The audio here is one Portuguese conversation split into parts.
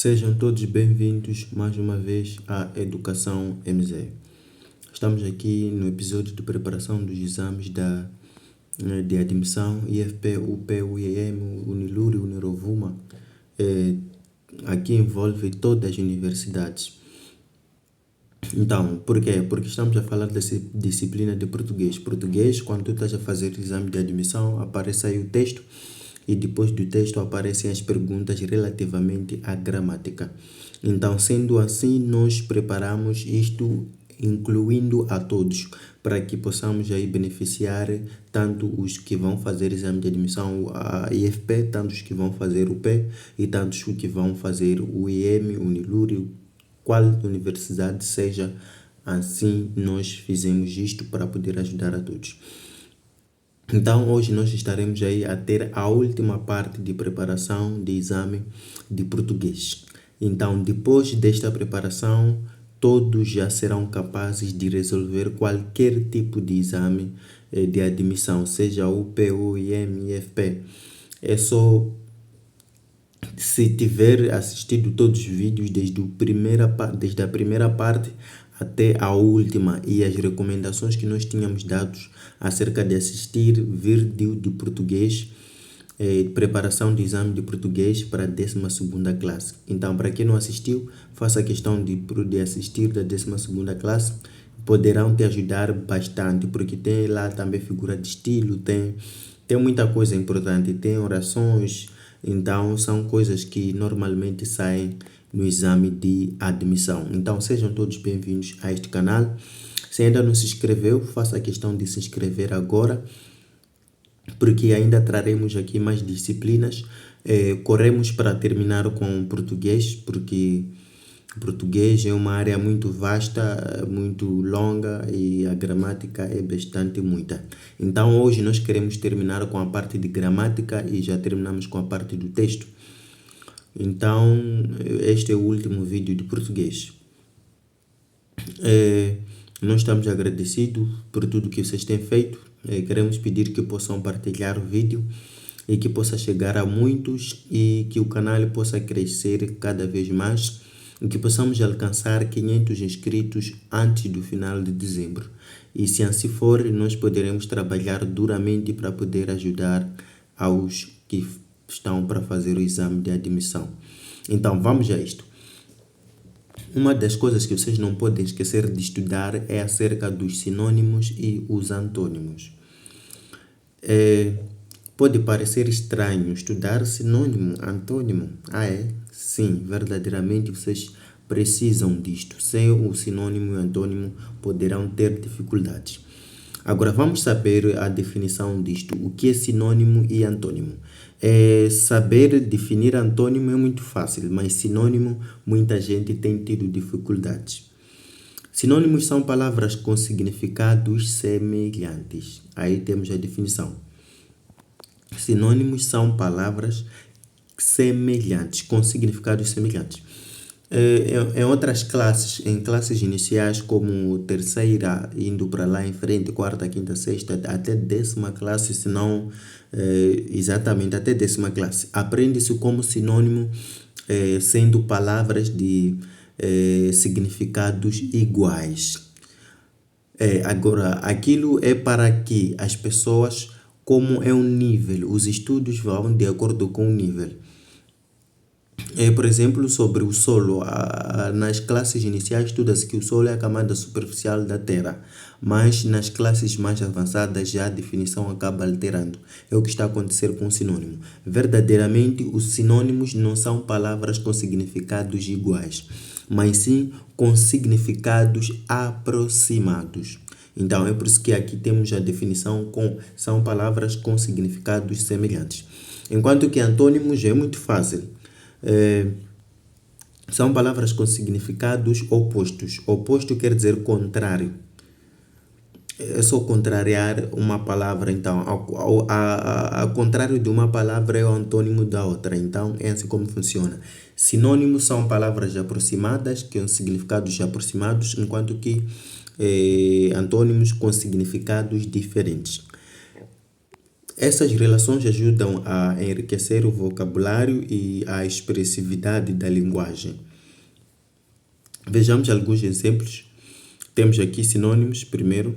Sejam todos bem-vindos mais uma vez à Educação MZ. Estamos aqui no episódio de preparação dos exames de admissão IFP, UP, UEM, Unilur e Unirovuma. Aqui envolve todas as universidades. Então, por quê? Porque estamos a falar da disciplina de português. Português, quando tu estás a fazer o exame de admissão, aparece aí o texto e depois do texto aparecem as perguntas relativamente à gramática. Então, sendo assim, nós preparamos isto incluindo a todos, para que possamos aí beneficiar tanto os que vão fazer exame de admissão à IFP, tanto os que vão fazer o P e tantos os que vão fazer o IEM, Unilur, qual universidade seja. Assim, nós fizemos isto para poder ajudar a todos. Então, hoje nós estaremos aí a ter a última parte de preparação de exame de português. Então, depois desta preparação, todos já serão capazes de resolver qualquer tipo de exame de admissão, seja UP, IEM, IFP. É só, se tiver assistido todos os vídeos desde a primeira parte até a última e as recomendações que nós tínhamos dados acerca de assistir vídeo de português, preparação de exame de português para a 12ª classe. Então, para quem não assistiu, faça questão de assistir da 12ª classe, poderão te ajudar bastante, porque tem lá também figura de estilo, tem muita coisa importante, tem orações. Então, são coisas que normalmente saem no exame de admissão. Então, sejam todos bem-vindos a este canal. Se ainda não se inscreveu, faça a questão de se inscrever agora, porque ainda traremos aqui mais disciplinas. Corremos para terminar com português, porque português é uma área muito vasta, muito longa e a gramática é bastante muita. Então, hoje nós queremos terminar com a parte de gramática e já terminamos com a parte do texto. Então, este é o último vídeo de português. Nós estamos agradecidos por tudo que vocês têm feito. Queremos pedir que possam partilhar o vídeo e que possa chegar a muitos e que o canal possa crescer cada vez mais e que possamos alcançar 500 inscritos antes do final de dezembro. E se assim for, nós poderemos trabalhar duramente para poder ajudar aos que estão para fazer o exame de admissão. Então, vamos a isto. Uma das coisas que vocês não podem esquecer de estudar é acerca dos sinônimos e os antônimos. Pode parecer estranho estudar sinônimo, antônimo. Sim, verdadeiramente vocês precisam disto. Sem o sinônimo e o antônimo poderão ter dificuldades. Agora vamos saber a definição disto. O que é sinônimo e antônimo? Saber definir antônimo é muito fácil, mas sinônimo muita gente tem tido dificuldades. Sinônimos são palavras com significados semelhantes. Aí temos a definição. Sinônimos são palavras semelhantes, com significados semelhantes. Em outras classes, em classes iniciais como terceira, indo para lá em frente, quarta, quinta, sexta, até 10ª classe, se não exatamente até 10ª classe, aprende-se como sinônimo, sendo palavras de significados iguais. Agora, aquilo é para que as pessoas, como é um nível, os estudos vão de acordo com o nível. Por exemplo, sobre o solo, nas classes iniciais estuda-se que o solo é a camada superficial da Terra, mas nas classes mais avançadas já a definição acaba alterando. É o que está a acontecer com o sinônimo. Verdadeiramente, os sinônimos não são palavras com significados iguais, mas sim com significados aproximados. Então, é por isso que aqui temos a definição são palavras com significados semelhantes. Enquanto que antônimos é muito fácil. São palavras com significados opostos. Oposto quer dizer contrário. É só contrariar uma palavra. Então, ao contrário de uma palavra é o antônimo da outra. Então, é assim como funciona. Sinônimos são palavras aproximadas, que têm significados aproximados, enquanto que antônimos com significados diferentes. Essas relações ajudam a enriquecer o vocabulário e a expressividade da linguagem. Vejamos alguns exemplos. Temos aqui sinônimos. Primeiro,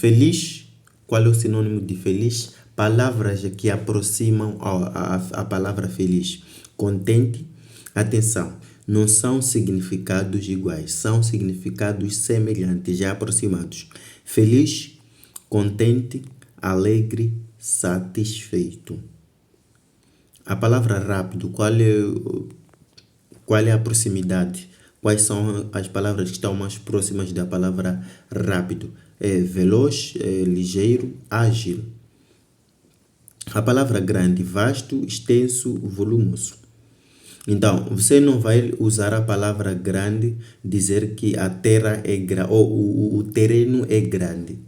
feliz. Qual é o sinônimo de feliz? Palavras que aproximam a palavra feliz. Contente. Atenção, não são significados iguais, são significados semelhantes, já aproximados. Feliz, contente, alegre, satisfeito. A palavra rápido, qual é a proximidade? Quais são as palavras que estão mais próximas da palavra rápido? Veloz, ligeiro, ágil. A palavra grande, vasto, extenso, volumoso. Então, você não vai usar a palavra grande, dizer que a terra é grande, ou o terreno é grande.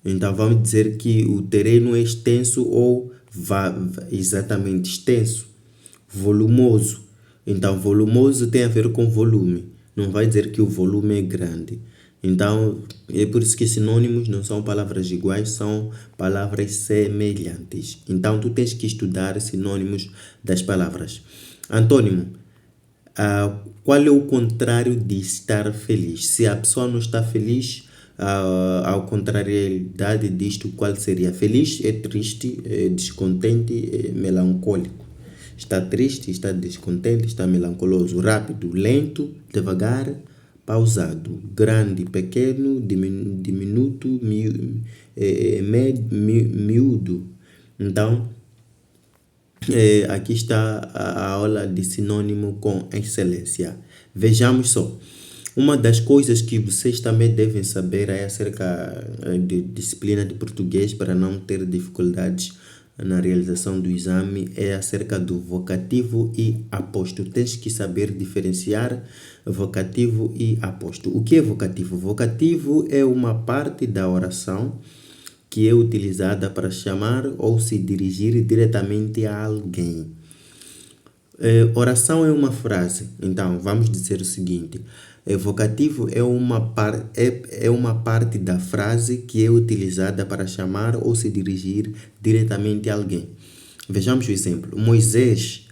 Então, vamos dizer que o terreno é extenso ou exatamente extenso. Volumoso. Então, volumoso tem a ver com volume. Não vai dizer que o volume é grande. Então, é por isso que sinônimos não são palavras iguais, são palavras semelhantes. Então, tu tens que estudar sinônimos das palavras. Antônimo. Qual é o contrário de estar feliz? Se a pessoa não está feliz, ao contrariedade disto, qual seria? Feliz é triste, é descontente, é melancólico. Está triste, está descontente, está melancoloso. Rápido, lento, devagar, pausado. Grande, pequeno, diminuto, miúdo. Então, aqui está a aula de sinônimo com excelência. Vejamos só. Uma das coisas que vocês também devem saber é acerca de disciplina de português para não ter dificuldades na realização do exame é acerca do vocativo e aposto. Tens que saber diferenciar vocativo e aposto. O que é vocativo? Vocativo é uma parte da oração que é utilizada para chamar ou se dirigir diretamente a alguém. Oração é uma frase. Então, vamos dizer o seguinte. Vocativo é uma parte da frase que é utilizada para chamar ou se dirigir diretamente a alguém. Vejamos o exemplo. Moisés,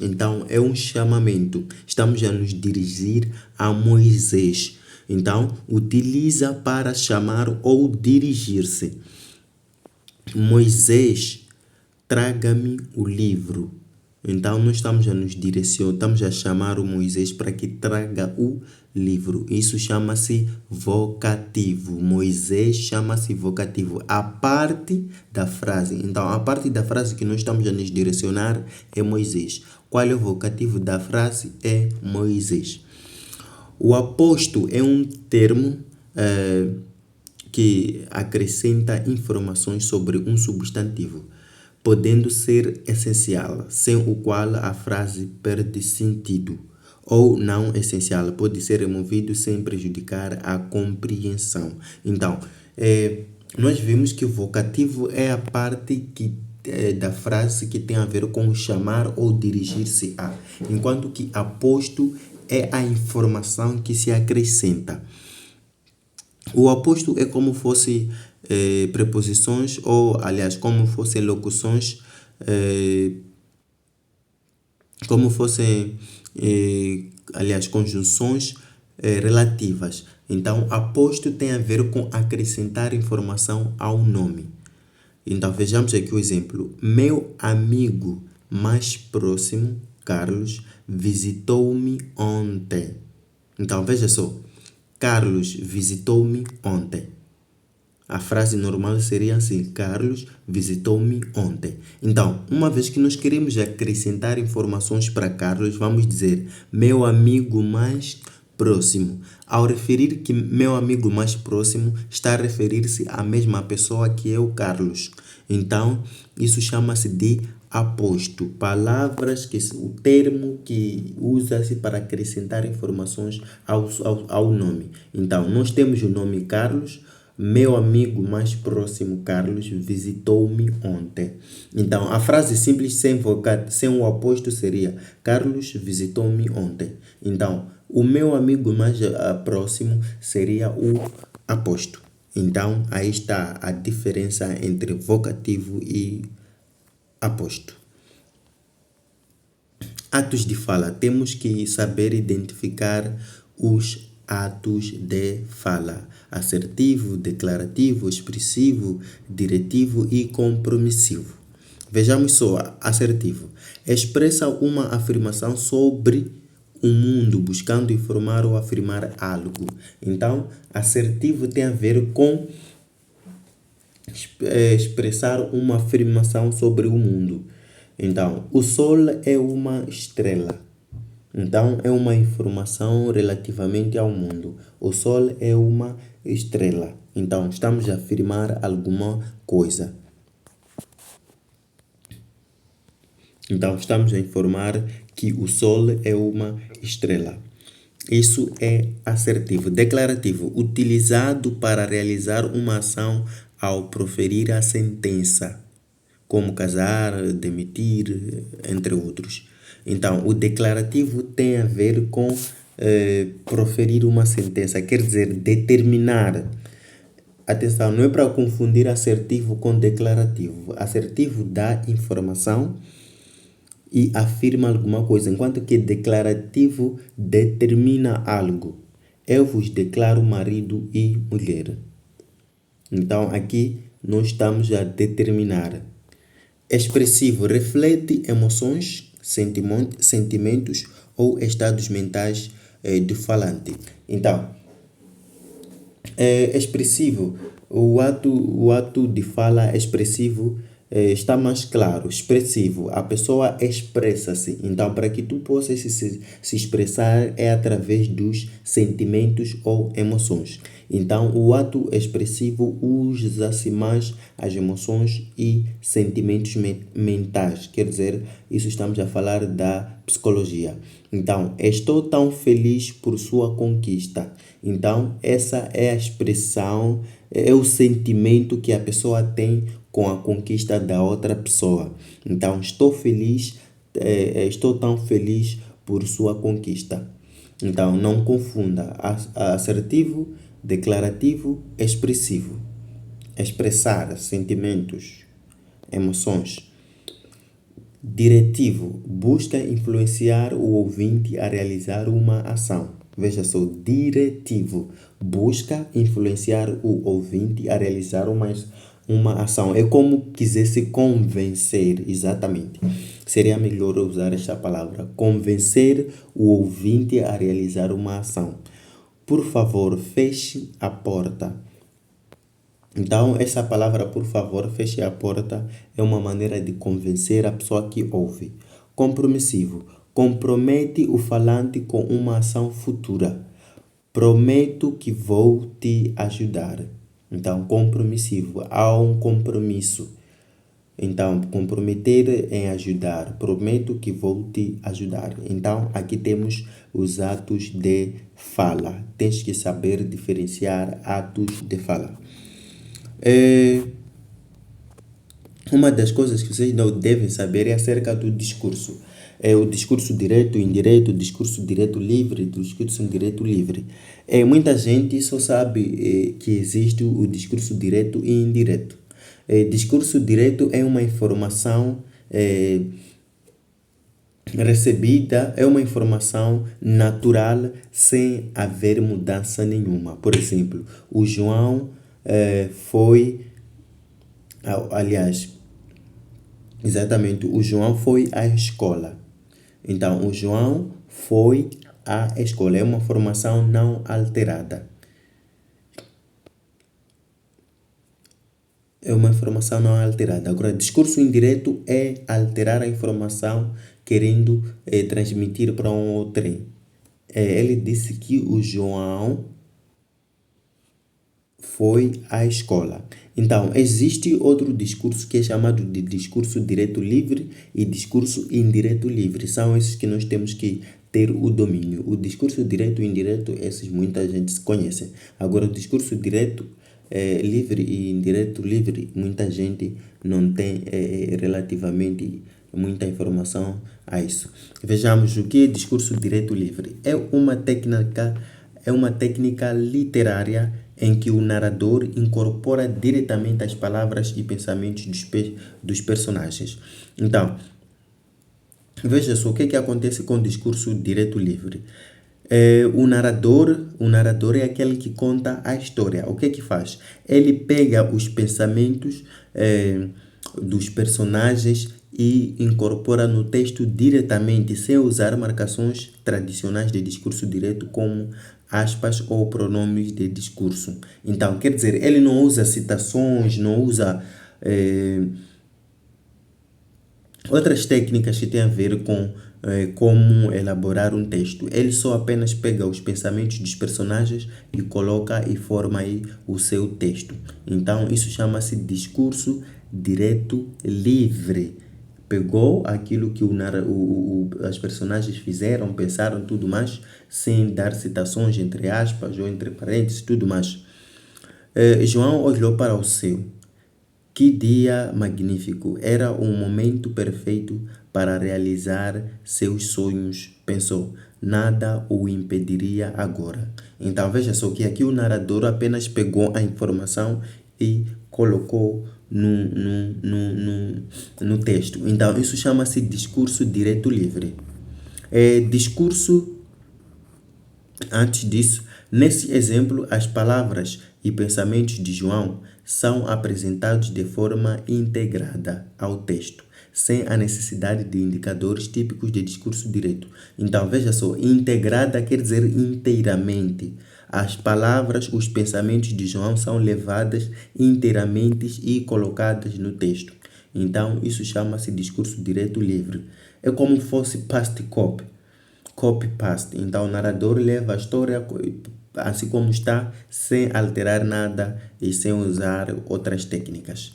então é um chamamento. Estamos a nos dirigir a Moisés. Então, utiliza para chamar ou dirigir-se. Moisés, traga-me o livro. Então, nós estamos a nos direcionar, estamos a chamar o Moisés para que traga o livro. Isso chama-se vocativo. Moisés chama-se vocativo. A parte da frase. Então, a parte da frase que nós estamos a nos direcionar é Moisés. Qual é o vocativo da frase? É Moisés. O aposto é um termo que acrescenta informações sobre um substantivo, podendo ser essencial, sem o qual a frase perde sentido, ou não essencial, pode ser removido sem prejudicar a compreensão. Então, nós vimos que o vocativo é a parte da frase que tem a ver com chamar ou dirigir-se a, enquanto que aposto é a informação que se acrescenta. O aposto é como fosse preposições ou, aliás, como fossem locuções, como fossem, aliás, conjunções relativas. Então, aposto tem a ver com acrescentar informação ao nome. Então, vejamos aqui o exemplo. Meu amigo mais próximo, Carlos, visitou-me ontem. Então, veja só. Carlos visitou-me ontem. A frase normal seria assim: Carlos visitou-me ontem. Então, uma vez que nós queremos acrescentar informações para Carlos, vamos dizer meu amigo mais próximo. Ao referir que meu amigo mais próximo, está a referir-se à mesma pessoa que é o Carlos. Então, isso chama-se de aposto. Palavras o termo que usa-se para acrescentar informações ao nome. Então, nós temos o nome Carlos. Meu amigo mais próximo, Carlos, visitou-me ontem. Então, a frase simples sem o aposto seria Carlos visitou-me ontem. Então, o meu amigo mais próximo seria o aposto. Então, aí está a diferença entre vocativo e aposto. Atos de fala. Temos que saber identificar os atos de fala: assertivo, declarativo, expressivo, diretivo e compromissivo. Vejamos só: assertivo. Expressa uma afirmação sobre o mundo, buscando informar ou afirmar algo. Então, assertivo tem a ver com expressar uma afirmação sobre o mundo. Então, o Sol é uma estrela. Então, é uma informação relativamente ao mundo. O Sol é uma estrela. Então, estamos a afirmar alguma coisa. Então, estamos a informar que o Sol é uma estrela. Isso é assertivo. Declarativo. Utilizado para realizar uma ação ao proferir a sentença, como casar, demitir, entre outros. Então, o declarativo tem a ver com proferir uma sentença, quer dizer, determinar. Atenção, não é para confundir assertivo com declarativo. Assertivo dá informação e afirma alguma coisa, enquanto que declarativo determina algo. Eu vos declaro marido e mulher. Então, aqui nós estamos a determinar. Expressivo reflete emoções, sentimentos ou estados mentais do falante. Então, expressivo, o ato de fala expressivo está mais claro. Expressivo, a pessoa expressa-se. Então, para que tu possas se expressar é através dos sentimentos ou emoções. Então, o ato expressivo usa-se mais as emoções e sentimentos mentais. Quer dizer, isso estamos a falar da psicologia. Então, estou tão feliz por sua conquista. Então, essa é a expressão, é o sentimento que a pessoa tem com a conquista da outra pessoa. Então, estou tão feliz por sua conquista. Então, não confunda assertivo, declarativo, expressivo. Expressar sentimentos, emoções. Diretivo, busca influenciar o ouvinte a realizar uma ação. Veja só, diretivo, busca influenciar o ouvinte a realizar uma ação. É como quisesse convencer, exatamente. Seria melhor usar esta palavra, convencer o ouvinte a realizar uma ação. Por favor, feche a porta. Então, essa palavra, por favor, feche a porta, é uma maneira de convencer a pessoa que ouve. Compromissivo. Compromete o falante com uma ação futura. Prometo que vou te ajudar. Então, compromissivo. Há um compromisso. Então, comprometer em ajudar. Prometo que vou te ajudar. Então, aqui temos os atos de fala. Tens que saber diferenciar atos de fala. Uma das coisas que vocês não devem saber é acerca do discurso. O discurso direto, indireto, discurso direto livre, discurso indireto livre. Muita gente só sabe que existe o discurso direto e indireto. Discurso direto é uma informação recebida, é uma informação natural sem haver mudança nenhuma. Por exemplo, o João o João foi à escola. Então, o João foi à escola. É uma informação não alterada. É uma informação não alterada. Agora, discurso indireto é alterar a informação querendo transmitir para um outrem. Ele disse que o João foi à escola. Então, existe outro discurso que é chamado de discurso direto livre e discurso indireto livre. São esses que nós temos que ter o domínio. O discurso direto e indireto, esses muita gente conhece. Agora, o discurso direto livre e indireto livre, muita gente não tem relativamente muita informação a isso. Vejamos o que é discurso direto livre. É uma técnica literária em que o narrador incorpora diretamente as palavras e pensamentos dos personagens. Então, veja só o que é que acontece com o discurso direto livre. O narrador é aquele que conta a história. O que é que faz? Ele pega os pensamentos dos personagens e incorpora no texto diretamente, sem usar marcações tradicionais de discurso direto como aspas ou pronomes de discurso. Então, quer dizer, ele não usa citações, não usa outras técnicas que têm a ver com como elaborar um texto. Ele só apenas pega os pensamentos dos personagens e coloca e forma aí o seu texto. Então, isso chama-se discurso direto livre. Pegou aquilo que as personagens fizeram, pensaram, tudo mais, sem dar citações entre aspas ou entre parênteses, tudo mais. João olhou para o céu. Que dia magnífico! Era um momento perfeito para realizar seus sonhos, pensou. Nada o impediria agora. Então veja só que aqui o narrador apenas pegou a informação e colocou no texto. Então isso chama-se discurso direto livre. Antes disso, nesse exemplo, as palavras e pensamentos de João são apresentados de forma integrada ao texto, sem a necessidade de indicadores típicos de discurso direto. Então, veja só, integrada quer dizer inteiramente. As palavras, os pensamentos de João são levadas inteiramente e colocadas no texto. Então, isso chama-se discurso direto livre. É como fosse past copy-paste. Então, o narrador leva a história assim como está, sem alterar nada e sem usar outras técnicas.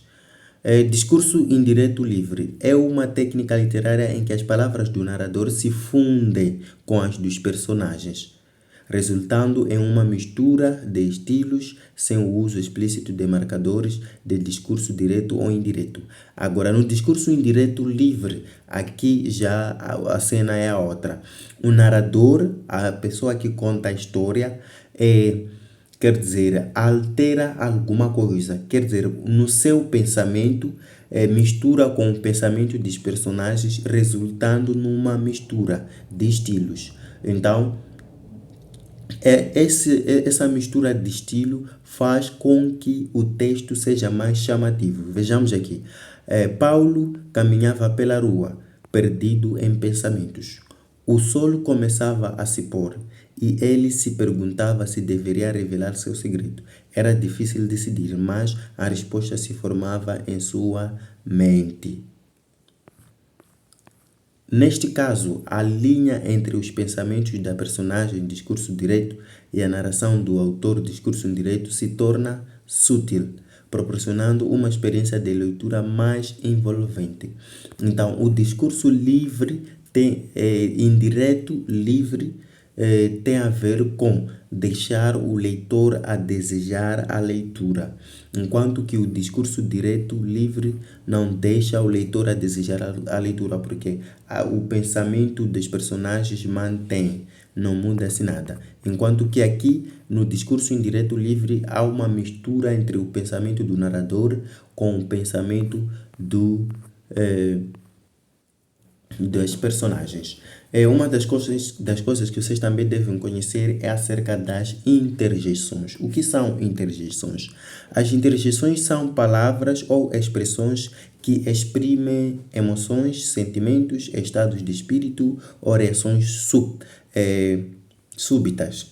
Discurso indireto livre é uma técnica literária em que as palavras do narrador se fundem com as dos personagens, resultando em uma mistura de estilos sem o uso explícito de marcadores de discurso direto ou indireto. Agora, no discurso indireto livre, aqui já a cena é a outra. O narrador, a pessoa que conta a história, quer dizer, altera alguma coisa, quer dizer, no seu pensamento, mistura com o pensamento dos personagens, resultando numa mistura de estilos. Então, essa mistura de estilo faz com que o texto seja mais chamativo. Vejamos aqui. Paulo caminhava pela rua, perdido em pensamentos. O sol começava a se pôr e ele se perguntava se deveria revelar seu segredo. Era difícil decidir, mas a resposta se formava em sua mente. Neste caso, a linha entre os pensamentos da personagem, discurso direto, e a narração do autor, discurso indireto, se torna sutil, proporcionando uma experiência de leitura mais envolvente. Então, o discurso livre indireto livre tem a ver com deixar o leitor a desejar a leitura, enquanto que o discurso direto livre não deixa o leitor a desejar a leitura, porque o pensamento dos personagens mantém, não muda-se nada. Enquanto que aqui, no discurso indireto livre, há uma mistura entre o pensamento do narrador com o pensamento das personagens. Uma das coisas que vocês também devem conhecer é acerca das interjeições. O que são interjeições? As interjeições são palavras ou expressões que exprimem emoções, sentimentos, estados de espírito ou reações súbitas.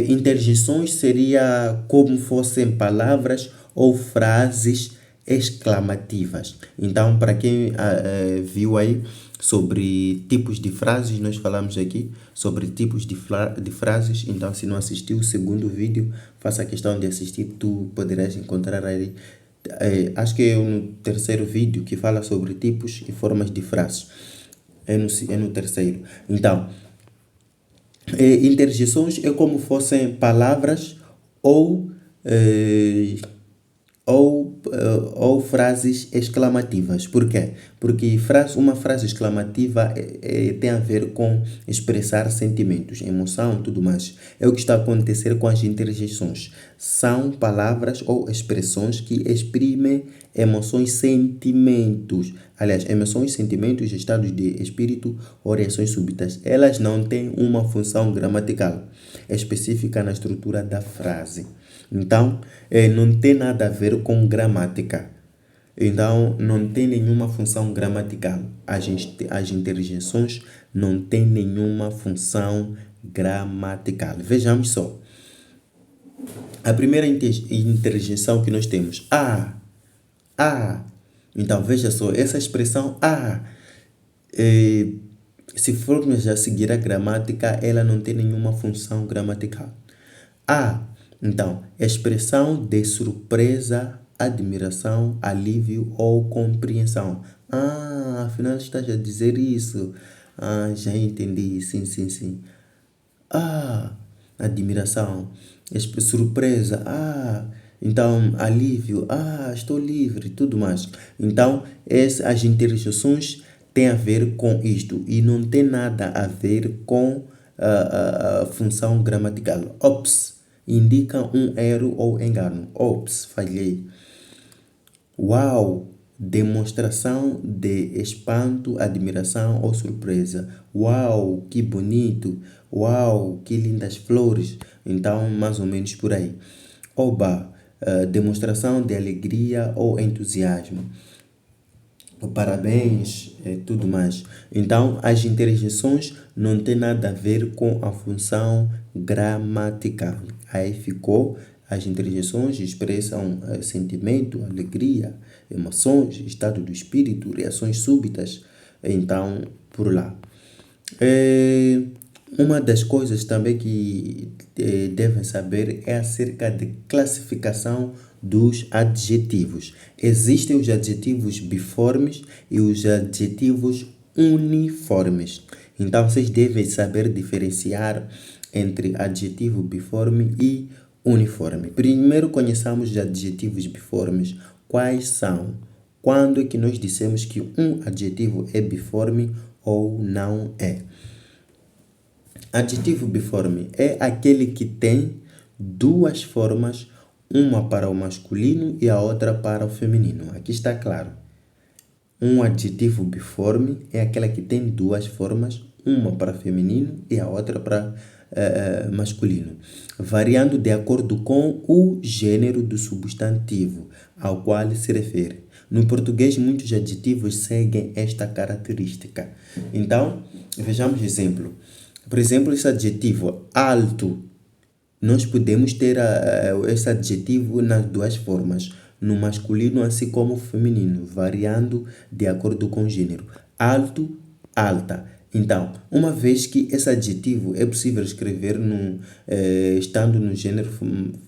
Interjeições seria como fossem palavras ou frases exclamativas. Então, para quem viu aí sobre tipos de frases, nós falamos aqui sobre tipos de frases. Então, se não assistiu o segundo vídeo, faça questão de assistir, tu poderás encontrar aí. Acho que é no terceiro vídeo que fala sobre tipos e formas de frases. É no terceiro. Então, interjeições é como fossem palavras ou ou frases exclamativas. Por quê? Porque uma frase exclamativa tem a ver com expressar sentimentos, emoção, tudo mais. É o que está a acontecer com as interjeições. São palavras ou expressões que exprimem emoções, sentimentos. Aliás, emoções, sentimentos, estados de espírito ou reações súbitas. Elas não têm uma função gramatical específica na estrutura da frase. Então, não tem nada a ver com gramática. Então, não tem nenhuma função gramatical. As interjeições não têm nenhuma função gramatical. Vejamos só. A primeira interjeição que nós temos, a. Então, veja só, essa expressão a, se formos a seguir a gramática, ela não tem nenhuma função gramatical. A, então, expressão de surpresa, admiração, alívio ou compreensão. Afinal estás a dizer isso. Já entendi, sim. Admiração, surpresa, então alívio, estou livre, tudo mais. Então, as interjeições têm a ver com isto e não tem nada a ver com a função gramatical. Ops, indica um erro ou engano. Ops, falhei. Uau, demonstração de espanto, admiração ou surpresa. Uau, que bonito. Uau, que lindas flores. Então, mais ou menos por aí. Oba, demonstração de alegria ou entusiasmo. Parabéns, tudo mais. Então, as interjeições não têm nada a ver com a função gramatical. Aí ficou, as interjeições expressam sentimento, alegria, emoções, estado do espírito, reações súbitas. Então, por lá. Uma das coisas também que devem saber é acerca de classificação dos adjetivos. Existem os adjetivos biformes e os adjetivos uniformes. Então, vocês devem saber diferenciar entre adjetivo biforme e uniforme. Primeiro, conheçamos os adjetivos biformes. Quais são? Quando é que nós dissemos que um adjetivo é biforme ou não é? Adjetivo biforme é aquele que tem duas formas, uma para o masculino e a outra para o feminino. Aqui está claro. Um adjetivo biforme é aquela que tem duas formas, uma para feminino e a outra para masculino, variando de acordo com o gênero do substantivo ao qual se refere. No português, muitos adjetivos seguem esta característica. Então, vejamos exemplo. Por exemplo, esse adjetivo alto, nós podemos ter esse adjetivo nas duas formas, no masculino assim como no feminino, variando de acordo com o gênero. Alto, alta. Então, uma vez que esse adjetivo é possível escrever estando no gênero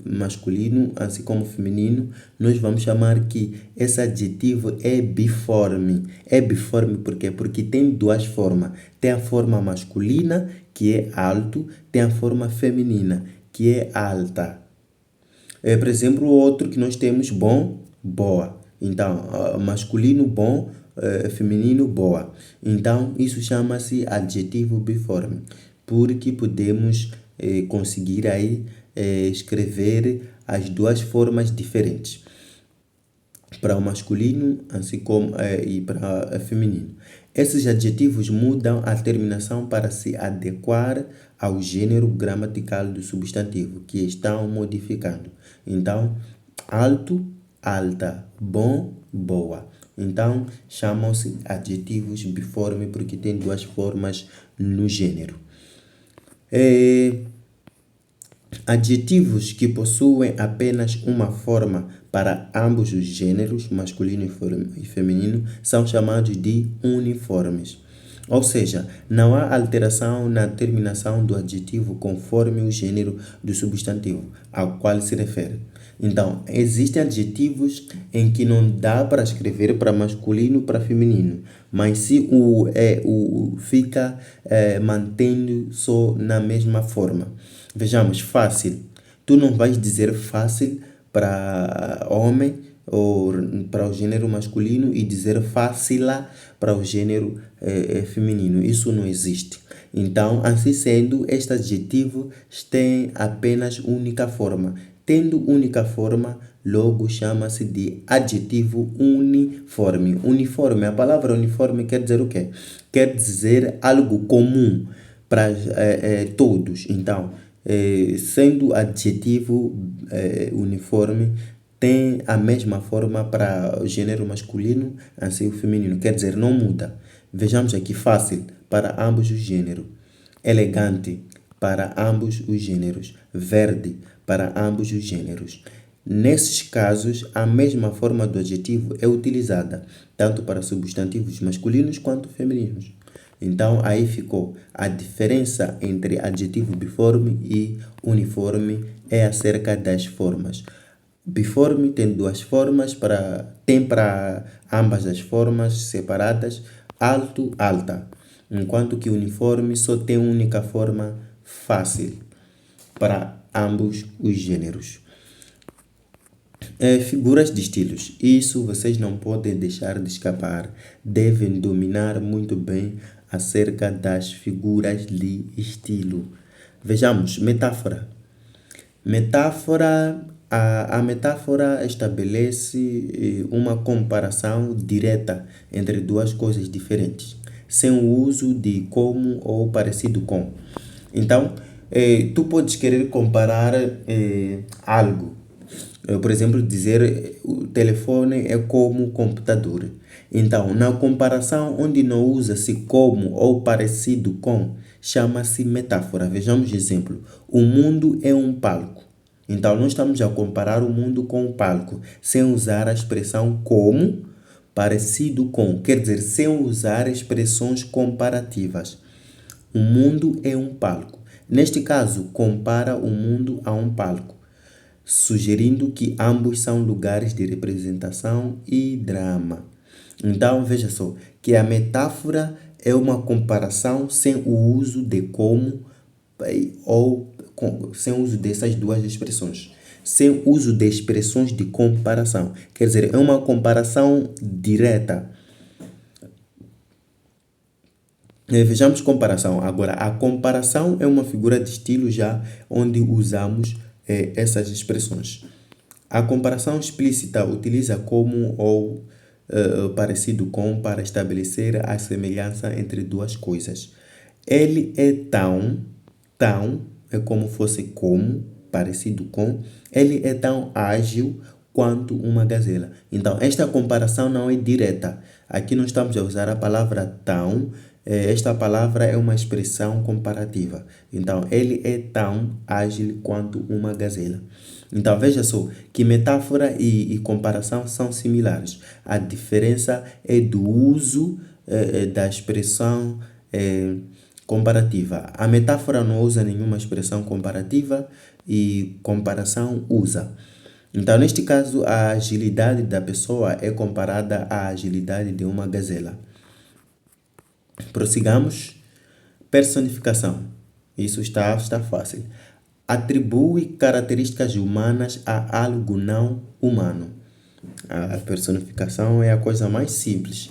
masculino, assim como feminino, nós vamos chamar que esse adjetivo é biforme. É biforme por quê? Porque tem duas formas. Tem a forma masculina, que é alto, tem a forma feminina, que é alta. Por exemplo, o outro que nós temos, bom, boa. Então, masculino, bom, feminino, boa. Então, isso chama-se adjetivo biforme, porque podemos conseguir aí escrever as duas formas diferentes, para o masculino assim como e para o feminino. Esses adjetivos mudam a terminação para se adequar ao gênero gramatical do substantivo que estão modificando. Então, alto, alta, bom, boa. Então, chamam-se adjetivos biforme porque tem duas formas no gênero. Adjetivos que possuem apenas uma forma para ambos os gêneros, masculino e feminino, são chamados de uniformes. Ou seja, não há alteração na terminação do adjetivo conforme o gênero do substantivo ao qual se refere. Então, existem adjetivos em que não dá para escrever para masculino para feminino, mas se fica mantendo só na mesma forma. Vejamos, fácil. Tu não vais dizer fácil para homem ou para o gênero masculino e dizer fácila para o gênero feminino. Isso não existe. Então, assim sendo, este adjetivo tem apenas única forma. Tendo única forma, logo chama-se de adjetivo uniforme. Uniforme, a palavra uniforme quer dizer o quê? Quer dizer algo comum para todos. Então, sendo adjetivo uniforme, tem a mesma forma para o gênero masculino, assim o feminino. Quer dizer, não muda. Vejamos aqui, fácil para ambos os gêneros. Elegante para ambos os gêneros. Verde para ambos os gêneros. Nesses casos, a mesma forma do adjetivo é utilizada, tanto para substantivos masculinos quanto femininos. Então, aí ficou. A diferença entre adjetivo biforme e uniforme é acerca das formas. Biforme tem duas formas, tem para ambas as formas separadas, alto, alta. Enquanto que uniforme só tem uma única forma, fácil, para ambos os gêneros. Figuras de estilos. Isso vocês não podem deixar de escapar. Devem dominar muito bem acerca das figuras de estilo. Vejamos, metáfora. A metáfora estabelece uma comparação direta entre duas coisas diferentes, sem o uso de como ou parecido com. Então, tu podes querer comparar algo. Por exemplo, dizer o telefone é como o computador. Então, na comparação onde não usa-se como ou parecido com, chama-se metáfora. Vejamos o exemplo. O mundo é um palco. Então, nós estamos a comparar o mundo com o palco, sem usar a expressão como, parecido com, quer dizer, sem usar expressões comparativas. O mundo é um palco. Neste caso, compara o mundo a um palco, sugerindo que ambos são lugares de representação e drama. Então, veja só, que a metáfora é uma comparação sem o uso de como ou sem o uso dessas duas expressões. Sem uso de expressões de comparação. Quer dizer, é uma comparação direta. Vejamos comparação. Agora, a comparação é uma figura de estilo já onde usamos essas expressões. A comparação explícita utiliza como ou parecido com para estabelecer a semelhança entre duas coisas. Ele é tão, é como fosse como, parecido com. Ele é tão ágil quanto uma gazela. Então, esta comparação não é direta. Aqui não estamos a usar a palavra tão. Esta palavra é uma expressão comparativa. Então, ele é tão ágil quanto uma gazela. Então, veja só que metáfora e comparação são similares. A diferença é do uso da expressão comparativa. A metáfora não usa nenhuma expressão comparativa e comparação usa. Então, neste caso, a agilidade da pessoa é comparada à agilidade de uma gazela. Prossigamos. Personificação. Isso está fácil. Atribui características humanas a algo não humano. A personificação é a coisa mais simples.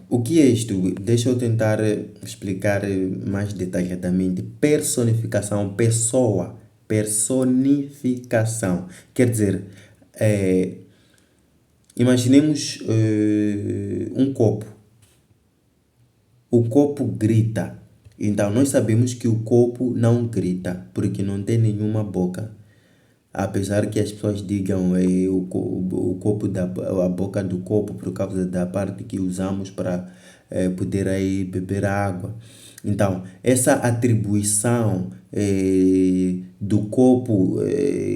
O que é isto? Deixa eu tentar explicar mais detalhadamente. Personificação, pessoa. Personificação. Quer dizer, imaginemos um copo. O copo grita. Então, nós sabemos que o copo não grita, porque não tem nenhuma boca. Apesar que as pessoas digam o copo a boca do copo por causa da parte que usamos para poder aí beber água. Então, essa atribuição do copo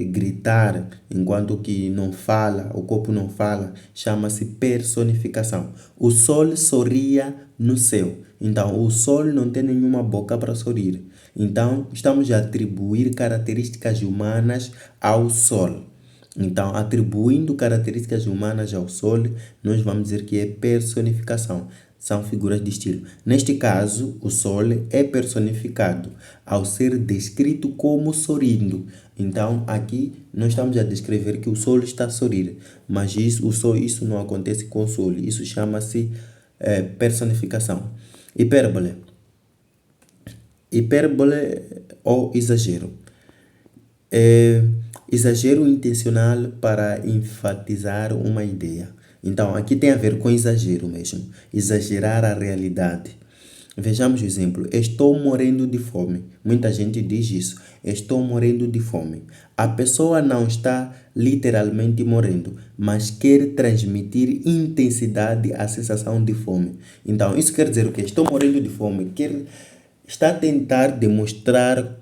gritar enquanto que não fala, o copo não fala, chama-se personificação. O sol sorria no céu. Então, o sol não tem nenhuma boca para sorrir. Então, estamos a atribuir características humanas ao sol. Então, atribuindo características humanas ao sol, nós vamos dizer que é personificação. são figuras de estilo. Neste caso, o sol é personificado ao ser descrito como sorrindo. Então, aqui nós estamos a descrever que o sol está a sorrir, mas isso não acontece com o sol. Isso chama-se personificação. Hipérbole. Hipérbole ou exagero. É exagero intencional para enfatizar uma ideia. Então, aqui tem a ver com exagero mesmo. Exagerar a realidade. Vejamos o exemplo. Estou morrendo de fome. Muita gente diz isso. Estou morrendo de fome. A pessoa não está literalmente morrendo, mas quer transmitir intensidade à sensação de fome. Então, isso quer dizer o quê? Estou morrendo de fome. Está a tentar demonstrar,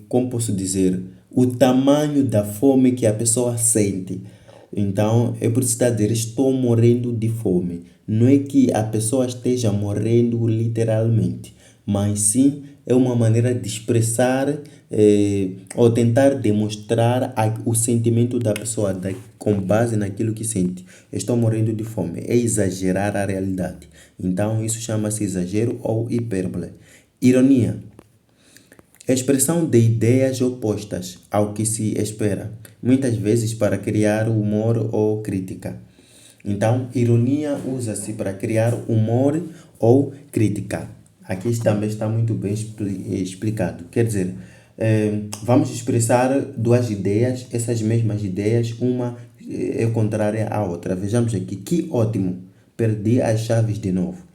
como posso dizer, o tamanho da fome que a pessoa sente. Então, é por isso que está a dizer, estou morrendo de fome. Não é que a pessoa esteja morrendo literalmente, mas sim é uma maneira de expressar ou tentar demonstrar o sentimento da pessoa com base naquilo que sente. Estou morrendo de fome. É exagerar a realidade. Então, isso chama-se exagero ou hipérbole. Ironia. Expressão de ideias opostas ao que se espera, muitas vezes para criar humor ou crítica. Então, ironia usa-se para criar humor ou crítica. Aqui também está muito bem explicado. Quer dizer, vamos expressar duas ideias, essas mesmas ideias, uma é contrária à outra. Vejamos aqui, que ótimo, perdi as chaves de novo.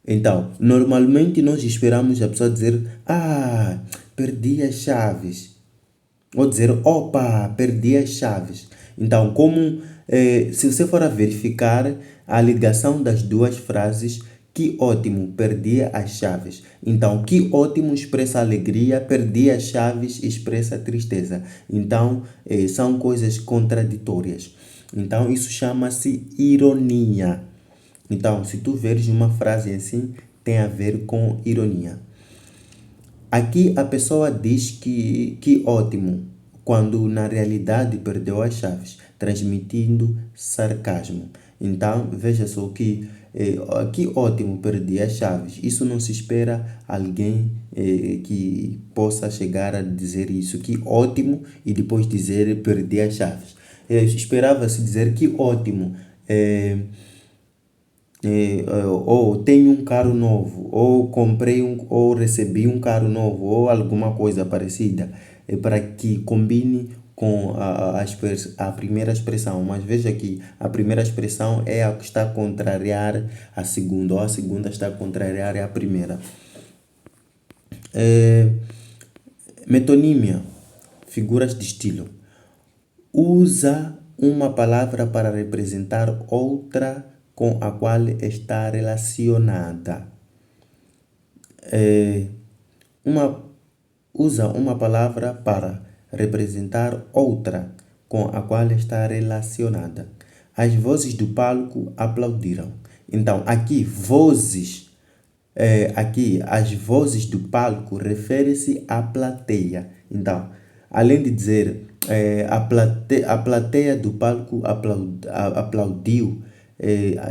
Então, normalmente nós esperamos a pessoa dizer, perdi as chaves. Ou dizer, opa, perdi as chaves. Então, se você for a verificar a ligação das duas frases, que ótimo, perdi as chaves. Então, que ótimo expressa alegria, perdi as chaves expressa tristeza. Então, são coisas contraditórias. Então, isso chama-se ironia. Então, se tu veres uma frase assim, tem a ver com ironia. Aqui a pessoa diz que ótimo, quando na realidade perdeu as chaves, transmitindo sarcasmo. Então, veja só que ótimo, perdi as chaves. Isso não se espera alguém que possa chegar a dizer isso, que ótimo, e depois dizer perdi as chaves. Esperava-se dizer que ótimo, ou tenho um carro novo, ou ou recebi um carro novo, ou alguma coisa parecida, para que combine com a primeira expressão. Mas veja que a primeira expressão é a que está a contrariar a segunda, ou a segunda está a contrariar a primeira. Metonímia, figuras de estilo. Usa uma palavra para representar outra com a qual está relacionada. Usa uma palavra para representar outra com a qual está relacionada. As vozes do palco aplaudiram. Então, aqui, vozes. Aqui, as vozes do palco refere-se à plateia. Então, além de dizer a plateia do palco aplaudiu,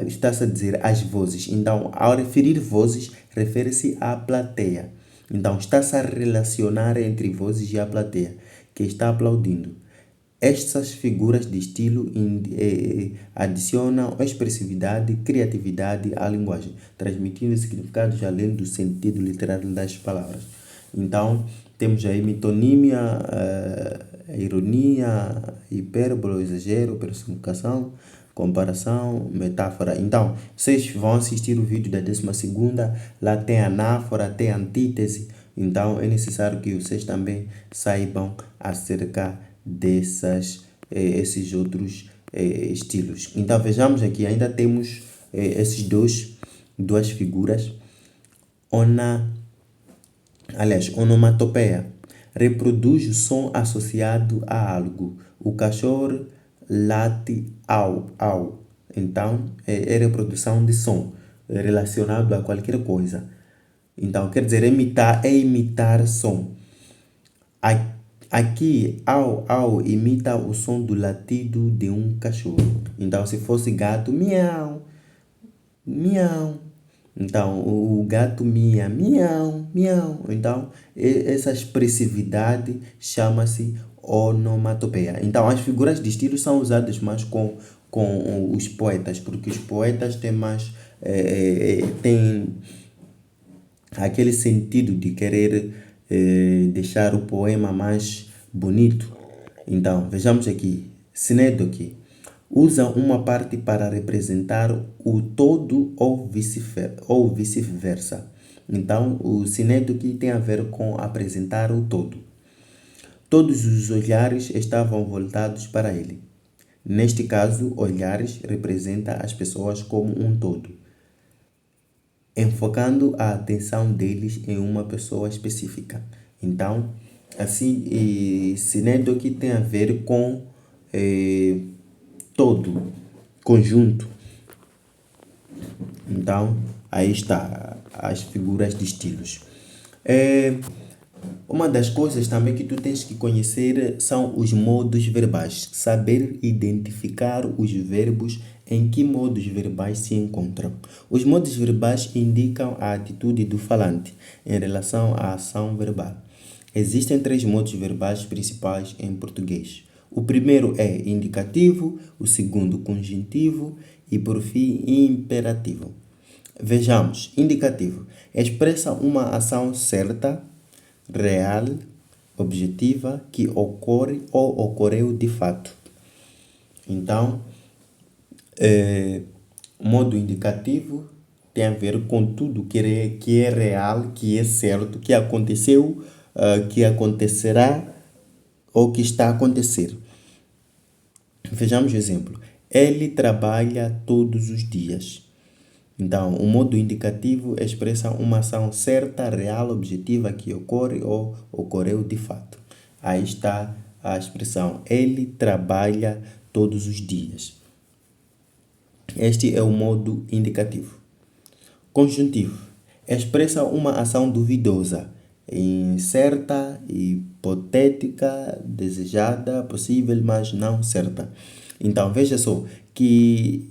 está-se a dizer as vozes. Então, ao referir vozes, refere-se à plateia. Então, está-se a relacionar entre vozes e a plateia, que está aplaudindo. Estas figuras de estilo adicionam expressividade e criatividade à linguagem, transmitindo significados além do sentido literário das palavras. Então, temos aí metonímia, ironia, hipérbole, exagero, personificação, comparação, metáfora. Então, vocês vão assistir o vídeo da 12ª, lá tem anáfora, tem antítese. Então, é necessário que vocês também saibam acerca esses outros estilos. Então, vejamos aqui, ainda temos esses duas figuras. Onomatopeia. Reproduz o som associado a algo. O cachorro late au. Então, é reprodução de som relacionado a qualquer coisa. Então, quer dizer, imitar som. Aqui, au imita o som do latido de um cachorro. Então, se fosse gato, miau, miau. Então, o gato mia, miau, miau. Então, essa expressividade chama-se onomatopeia. Então, as figuras de estilo são usadas mais com os poetas, porque os poetas têm mais, têm aquele sentido de querer deixar o poema mais bonito. Então, vejamos aqui, Sinédoque usa uma parte para representar o todo ou vice-versa. Então, o Sinédoque tem a ver com apresentar o todo. Todos os olhares estavam voltados para ele. Neste caso, olhares representa as pessoas como um todo, enfocando a atenção deles em uma pessoa específica. Então, assim, Sinédoque tem a ver com todo, conjunto. Então, aí está as figuras de estilos. Uma das coisas também que tu tens que conhecer são os modos verbais. Saber identificar os verbos em que modos verbais se encontram. Os modos verbais indicam a atitude do falante em relação à ação verbal. Existem três modos verbais principais em português. O primeiro é indicativo, o segundo conjuntivo e por fim imperativo. Vejamos, indicativo expressa uma ação certa, real, objetiva, que ocorre ou ocorreu de fato. Então, o modo indicativo tem a ver com tudo que é real, que é certo, que aconteceu, que acontecerá ou que está a acontecer. Vejamos o exemplo. Ele trabalha todos os dias. Então, o modo indicativo expressa uma ação certa, real, objetiva que ocorre ou ocorreu de fato. Aí está a expressão ele trabalha todos os dias. Este é o modo indicativo. Conjuntivo expressa uma ação duvidosa, incerta, hipotética, desejada, possível, mas não certa. Então, veja só que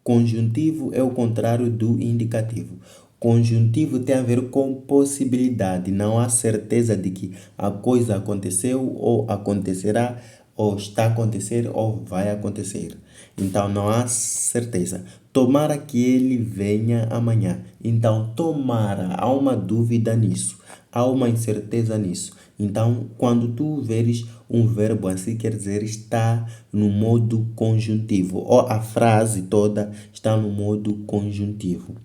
conjuntivo é o contrário do indicativo. Conjuntivo tem a ver com possibilidade, não há certeza de que a coisa aconteceu ou acontecerá, ou está a acontecer ou vai acontecer. Então não há certeza. Tomara que ele venha amanhã. Então, tomara, há uma dúvida nisso, há uma incerteza nisso. Então, quando tu veres um verbo assim, quer dizer, está no modo conjuntivo, ou a frase toda está no modo conjuntivo.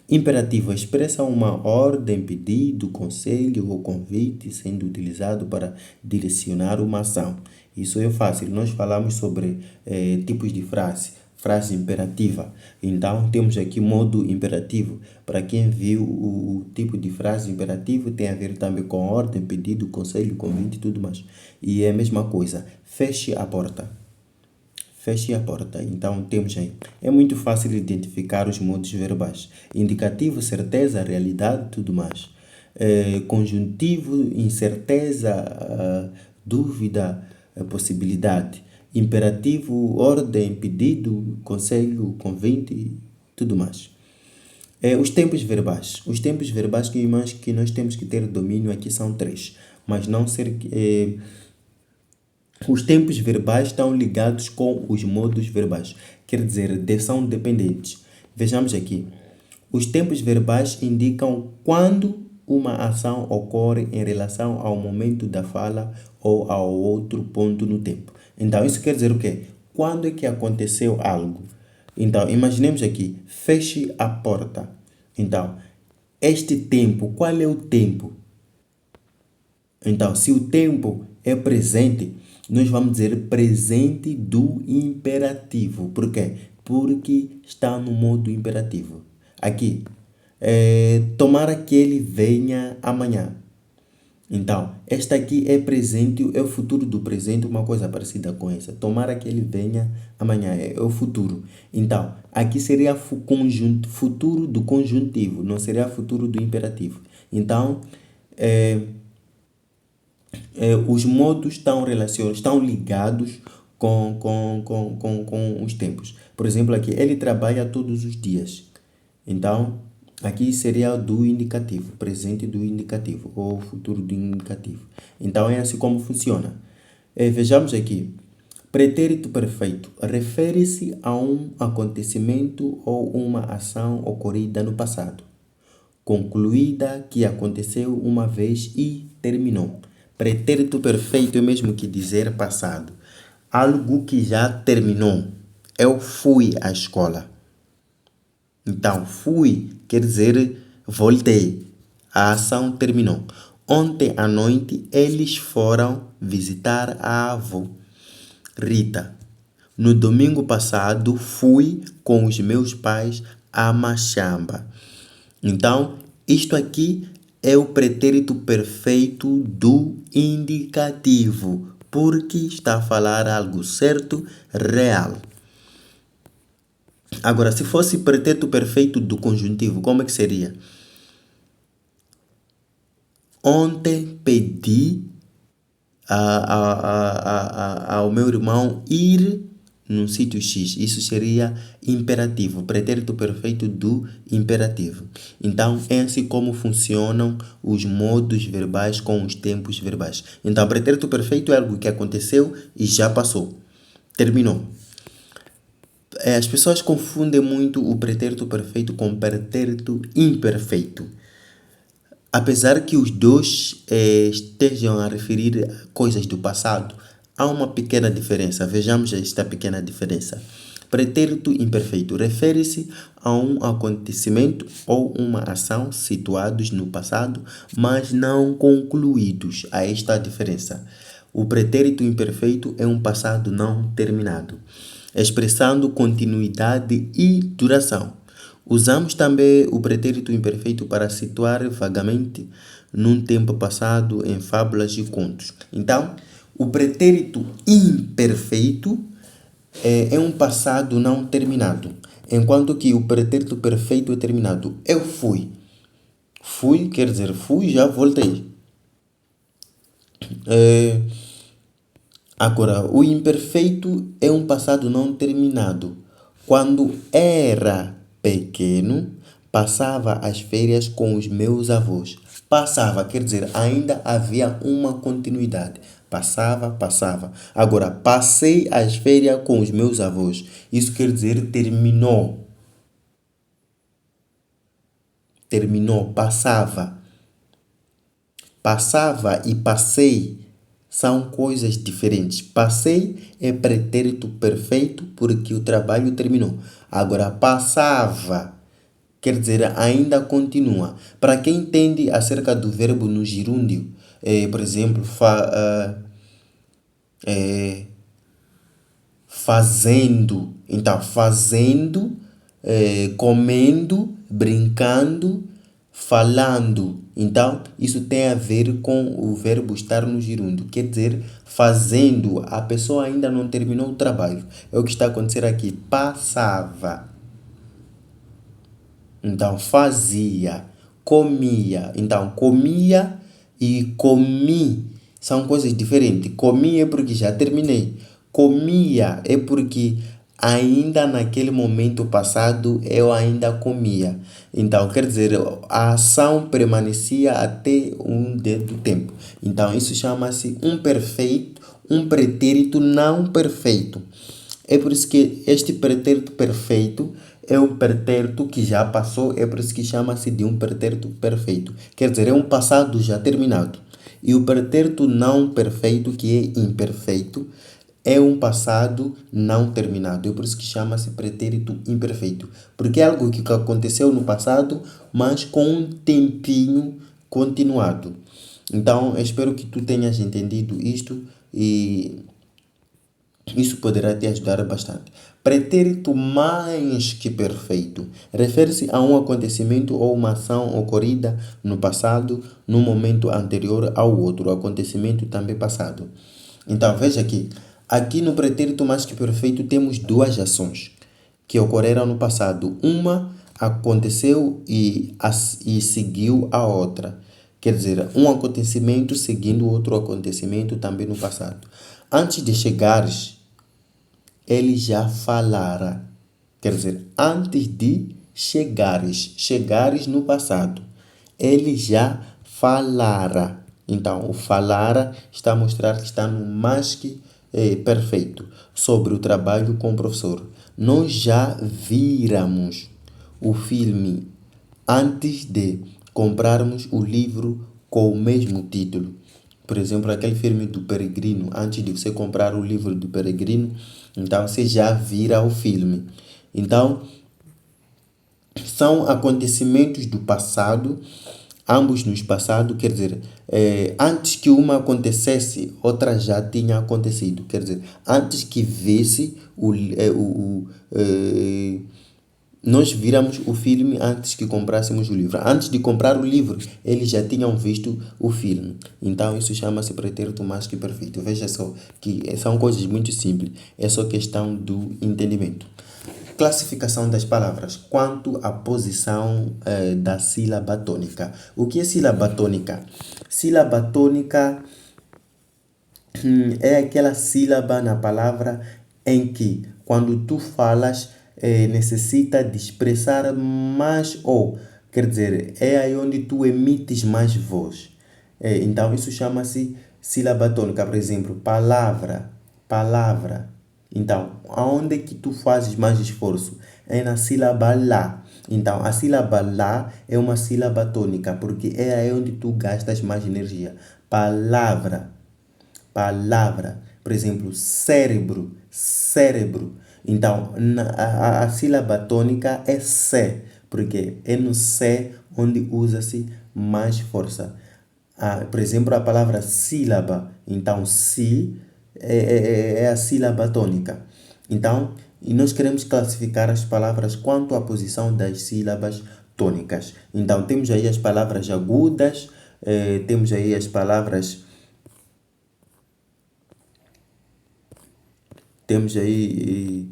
Imperativo expressa uma ordem, pedido, conselho ou convite sendo utilizado para direcionar uma ação. Isso é fácil. Nós falamos sobre tipos de frase imperativa. Então, temos aqui modo imperativo. Para quem viu o tipo de frase imperativo, tem a ver também com ordem, pedido, conselho, convite e tudo mais. E é a mesma coisa. Feche a porta. Feche a porta. Então, temos aí. É muito fácil identificar os modos verbais. Indicativo, certeza, realidade, tudo mais. Conjuntivo, incerteza, dúvida, possibilidade. Imperativo, ordem, pedido, conselho, convite, tudo mais. Os tempos verbais. Os tempos verbais que nós temos que ter domínio aqui são três. Mas não ser... os tempos verbais estão ligados com os modos verbais. Quer dizer, são dependentes. Vejamos aqui. Os tempos verbais indicam quando uma ação ocorre em relação ao momento da fala ou ao outro ponto no tempo. Então, isso quer dizer o quê? Quando é que aconteceu algo? Então, imaginemos aqui, feche a porta. Então, este tempo, qual é o tempo? Então, se o tempo é presente, nós vamos dizer presente do imperativo. Por quê? Porque está no modo imperativo. Aqui, tomara que ele venha amanhã. Então, esta aqui é presente, é o futuro do presente, uma coisa parecida com essa. Tomara que ele venha amanhã, é o futuro. Então, aqui seria futuro do conjuntivo, não seria futuro do imperativo. Então, os modos estão relacionados, estão ligados com os tempos. Por exemplo, aqui, ele trabalha todos os dias. Então, aqui seria do indicativo, presente do indicativo, ou futuro do indicativo. Então, é assim como funciona. Vejamos aqui. Pretérito perfeito refere-se a um acontecimento ou uma ação ocorrida no passado, concluída que aconteceu uma vez e terminou. Pretérito perfeito é mesmo que dizer passado. Algo que já terminou. Eu fui à escola. Então, fui quer dizer voltei. A ação terminou. Ontem à noite eles foram visitar a avó Rita. No domingo passado fui com os meus pais a Machamba. Então, isto aqui é o pretérito perfeito do indicativo, porque está a falar algo certo, real. Agora, se fosse pretérito perfeito do conjuntivo, como é que seria? Ontem pedi ao meu irmão ir num sítio X. Isso seria imperativo, pretérito perfeito do imperativo. Então, é assim como funcionam os modos verbais com os tempos verbais. Então, pretérito perfeito é algo que aconteceu e já passou, terminou. As pessoas confundem muito o pretérito perfeito com o pretérito imperfeito. Apesar que os dois estejam a referir coisas do passado, há uma pequena diferença. Vejamos esta pequena diferença. Pretérito imperfeito refere-se a um acontecimento ou uma ação situados no passado, mas não concluídos. Há esta diferença. O pretérito imperfeito é um passado não terminado, expressando continuidade e duração. Usamos também o pretérito imperfeito para situar vagamente num tempo passado em fábulas e contos. Então, o pretérito imperfeito é um passado não terminado, enquanto que o pretérito perfeito é terminado. Eu fui. Fui quer dizer fui, já voltei. Agora, o imperfeito é um passado não terminado. Quando era pequeno, passava as férias com os meus avós. Passava, quer dizer, ainda havia uma continuidade. Passava, passava. Agora, passei as férias com os meus avós. Isso quer dizer terminou. Terminou, passava. Passava e passei são coisas diferentes. Passei é pretérito perfeito porque o trabalho terminou. Agora, passava quer dizer ainda continua. Para quem entende acerca do verbo no gerúndio, por exemplo, fazendo. Então, fazendo, comendo, brincando, falando. Então, isso tem a ver com o verbo estar no gerúndio. Quer dizer, fazendo. A pessoa ainda não terminou o trabalho. É o que está a acontecer aqui. Passava. Então, fazia. Comia. Então, comia e comi são coisas diferentes. Comi é porque já terminei. Comia é porque ainda naquele momento passado eu ainda comia. Então, quer dizer, a ação permanecia até um determinado tempo. Então, isso chama-se um perfeito, um pretérito não perfeito. É por isso que este pretérito perfeito é um pretérito que já passou, é por isso que chama-se de um pretérito perfeito. Quer dizer, é um passado já terminado. E o pretérito não perfeito, que é imperfeito, é um passado não terminado. É por isso que chama-se pretérito imperfeito. Porque é algo que aconteceu no passado, mas com um tempinho continuado. Então, espero que tu tenhas entendido isto e isso poderá te ajudar bastante. Pretérito mais que perfeito refere-se a um acontecimento ou uma ação ocorrida no passado, no momento anterior ao outro acontecimento também passado. Então, veja aqui no pretérito mais que perfeito temos duas ações que ocorreram no passado. Uma aconteceu e seguiu a outra. Quer dizer, um acontecimento seguindo outro acontecimento também no passado. Antes de chegares, ele já falara. Quer dizer, antes de chegares no passado, ele já falara. Então, o falara está a mostrar que está no mais que perfeito sobre o trabalho com o professor. Nós já víramos o filme antes de comprarmos o livro com o mesmo título. Por exemplo, aquele filme do Peregrino, antes de você comprar o livro do Peregrino, então você já vira o filme. Então, são acontecimentos do passado, ambos nos passados, quer dizer, antes que uma acontecesse, outra já tinha acontecido. Quer dizer, antes que visse nós viramos o filme antes que comprássemos o livro. Antes de comprar o livro, eles já tinham visto o filme. Então, isso chama-se pretérito mais que perfeito. Veja só que são coisas muito simples. É só questão do entendimento. Classificação das palavras quanto à posição da sílaba tônica. O que é sílaba tônica? Sílaba tônica é aquela sílaba na palavra em que, quando tu falas, necessita de expressar mais ou, quer dizer, é aí onde tu emites mais voz. Então, isso chama-se sílaba tônica. Por exemplo, palavra, palavra. Então, aonde que tu fazes mais esforço? É na sílaba lá. Então, a sílaba lá é uma sílaba tônica, porque é aí onde tu gastas mais energia. Palavra, palavra. Por exemplo, cérebro, cérebro. Então, a sílaba tônica é C, porque é no C onde usa-se mais força. Por exemplo, a palavra sílaba. Então, si é a sílaba tônica. Então, e nós queremos classificar as palavras quanto à posição das sílabas tônicas. Então, temos aí as palavras agudas, temos aí as palavras. Temos aí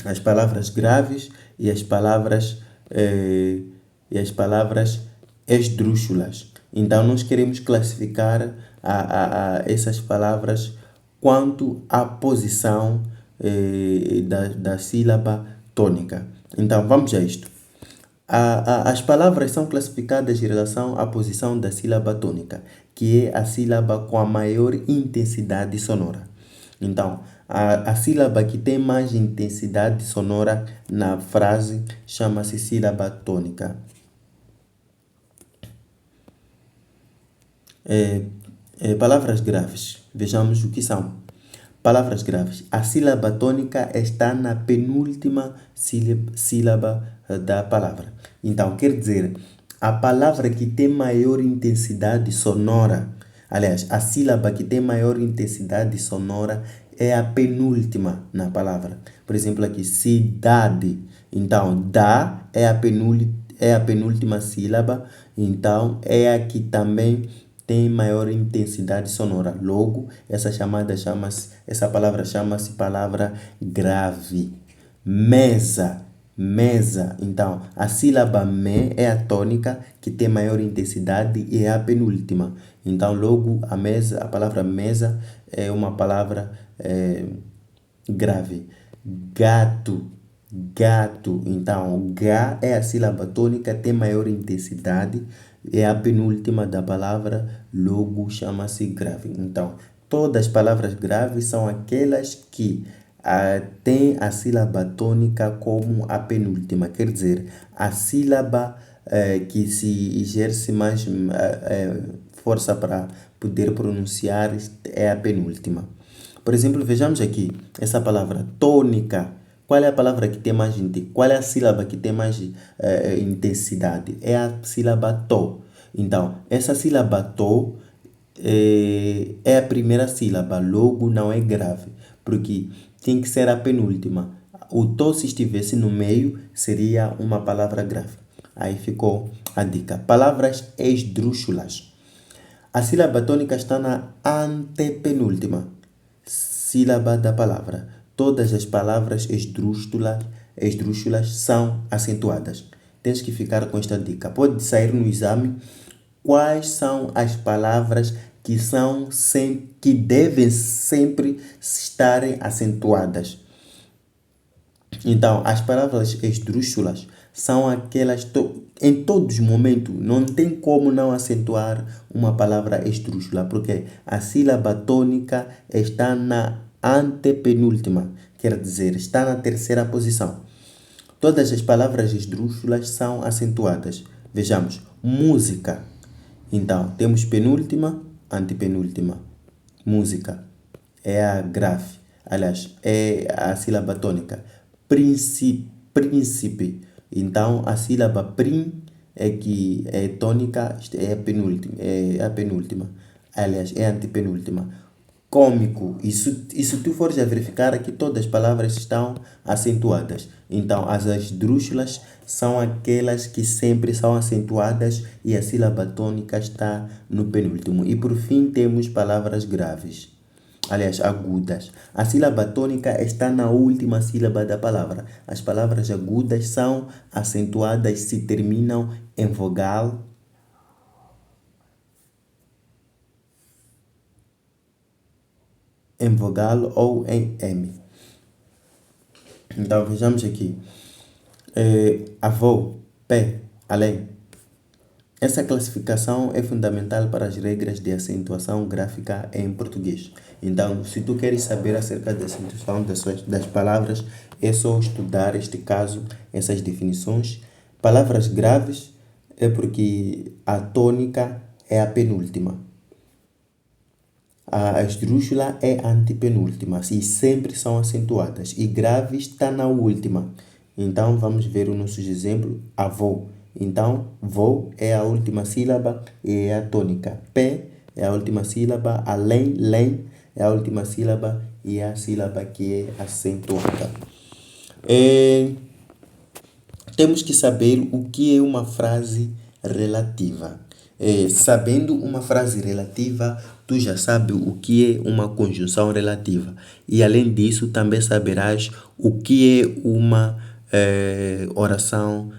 as palavras graves e as palavras esdrúxulas. Então, nós queremos classificar essas palavras quanto à posição da sílaba tônica. Então, vamos a isto. As palavras são classificadas em relação à posição da sílaba tônica, que é a sílaba com a maior intensidade sonora. Então, a sílaba que tem mais intensidade sonora na frase chama-se sílaba tônica. Palavras graves. Vejamos o que são. Palavras graves. A sílaba tônica está na penúltima sílaba da palavra. Então, quer dizer, a palavra que tem maior intensidade sonora, aliás, a sílaba que tem maior intensidade sonora é a penúltima na palavra. Por exemplo, aqui, cidade. Então, da é a penúltima sílaba. Então, é a que também tem maior intensidade sonora. Logo, essa palavra chama-se palavra grave. Mesa, mesa. Então, a sílaba me é a tônica que tem maior intensidade e é a penúltima. Então, logo, a palavra mesa é uma palavra grave. Gato, gato. Então, G é a sílaba tônica, tem maior intensidade, é a penúltima da palavra, logo chama-se grave. Então, todas as palavras graves são aquelas que têm a sílaba tônica como a penúltima. Quer dizer, a sílaba que se exerce mais força para poder pronunciar é a penúltima. Por exemplo, vejamos aqui essa palavra tônica. Qual é a palavra que tem mais intensidade? Qual é a sílaba que tem mais intensidade? É a sílaba to. Então, essa sílaba to é a primeira sílaba, logo não é grave, porque tem que ser a penúltima. O to, se estivesse no meio, seria uma palavra grave. Aí ficou a dica. Palavras esdrúxulas. A sílaba tônica está na antepenúltima sílaba da palavra. Todas as palavras esdrúxulas são acentuadas. tens que ficar com esta dica. Pode sair no exame quais são as palavras que devem sempre estarem acentuadas. Então, as palavras esdrúxulas são aquelas em todos os momentos, não tem como não acentuar uma palavra esdrúxula, porque a sílaba tônica está na antepenúltima, quer dizer, está na terceira posição. Todas as palavras esdrúxulas são acentuadas. Vejamos, música. Então, temos penúltima, antepenúltima. Música é a grave, aliás, é a sílaba tônica. Príncipe. Então, a sílaba prim é que é tônica, é a penúltima. Aliás, é a antepenúltima. Cômico. E se tu fores a verificar aqui, todas as palavras estão acentuadas. Então, as esdrúxulas são aquelas que sempre são acentuadas e a sílaba tônica está no penúltimo. E por fim, temos palavras graves. Aliás, agudas. A sílaba tônica está na última sílaba da palavra. As palavras agudas são acentuadas se terminam em vogal ou em M. Então, vejamos aqui. Avô, pé, além. Essa classificação é fundamental para as regras de acentuação gráfica em português. Então, se tu queres saber acerca da acentuação das palavras, é só estudar este caso, essas definições. Palavras graves é porque a tônica é a penúltima. A esdrúxula é a antepenúltima e sempre são acentuadas. E grave está na última. Então, vamos ver os nossos exemplos. Avô. Então, vô é a última sílaba e é a tônica. Pé é a última sílaba. Além, lém é a última sílaba e é a sílaba que é acentuada. Temos que saber o que é uma frase relativa. Sabendo uma frase relativa, tu já sabes o que é uma conjunção relativa. E além disso, também saberás o que é uma oração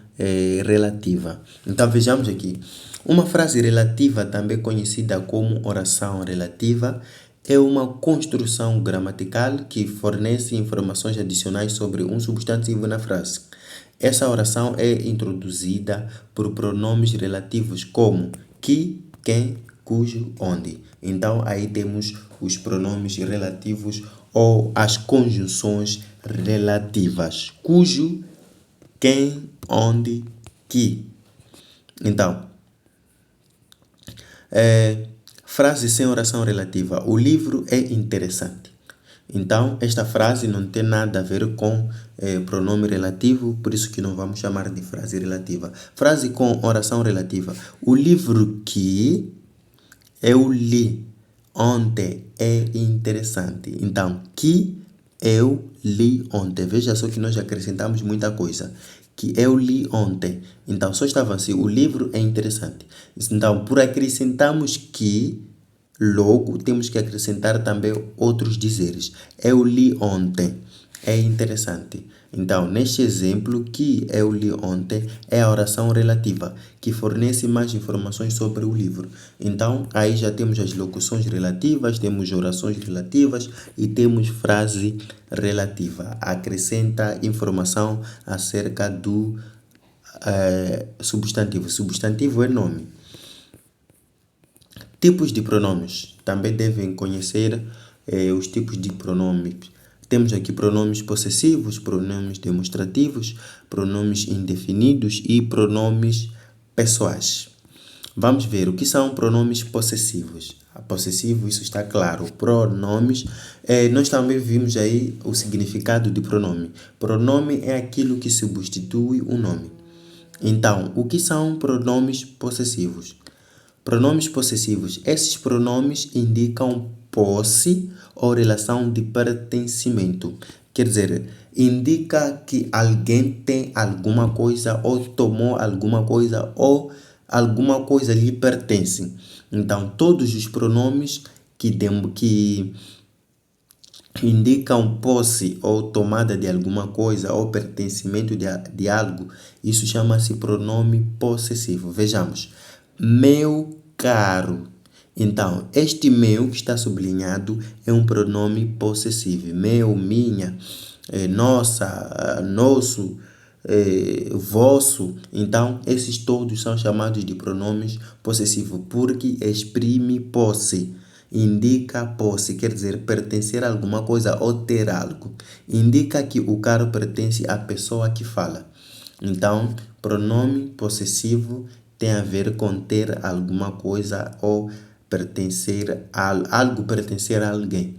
relativa. Então vejamos aqui. Uma frase relativa, também conhecida como oração relativa, é uma construção gramatical que fornece informações adicionais sobre um substantivo na frase. Essa oração é introduzida por pronomes relativos como que, quem, cujo, onde. Então aí temos os pronomes relativos ou as conjunções relativas. Cujo, quem, onde, que. Então, frase sem oração relativa. O livro é interessante. Então, esta frase não tem nada a ver com pronome relativo, por isso que não vamos chamar de frase relativa. Frase com oração relativa. O livro que eu li ontem é interessante. Então, que eu li ontem. Veja só que nós acrescentamos muita coisa. Que eu li ontem. Então, só estava assim. O livro é interessante. Então, por acrescentarmos que, logo temos que acrescentar também outros dizeres. Eu li ontem. É interessante. Então, neste exemplo, que eu li ontem é a oração relativa, que fornece mais informações sobre o livro. Então, aí já temos as locuções relativas, temos orações relativas e temos frase relativa. Acrescenta informação acerca do substantivo. Substantivo é nome. Tipos de pronomes. Também devem conhecer os tipos de pronomes. Temos aqui pronomes possessivos, pronomes demonstrativos, pronomes indefinidos e pronomes pessoais. Vamos ver o que são pronomes possessivos. Possessivo, isso está claro. Pronomes, nós também vimos aí o significado de pronome. Pronome é aquilo que substitui o nome. Então, o que são pronomes possessivos? Pronomes possessivos. Esses pronomes indicam posse ou relação de pertencimento. Quer dizer, indica que alguém tem alguma coisa ou tomou alguma coisa ou alguma coisa lhe pertence. Então, todos os pronomes que indicam posse ou tomada de alguma coisa ou pertencimento de algo, isso chama-se pronome possessivo. Vejamos, meu caro. Então, este meu que está sublinhado é um pronome possessivo. Meu, minha, nossa, nosso, vosso. Então, esses todos são chamados de pronomes possessivos porque exprime posse. Indica posse, quer dizer pertencer a alguma coisa ou ter algo. Indica que o carro pertence à pessoa que fala. Então, pronome possessivo tem a ver com ter alguma coisa ou pertencer a algo, pertencer a alguém.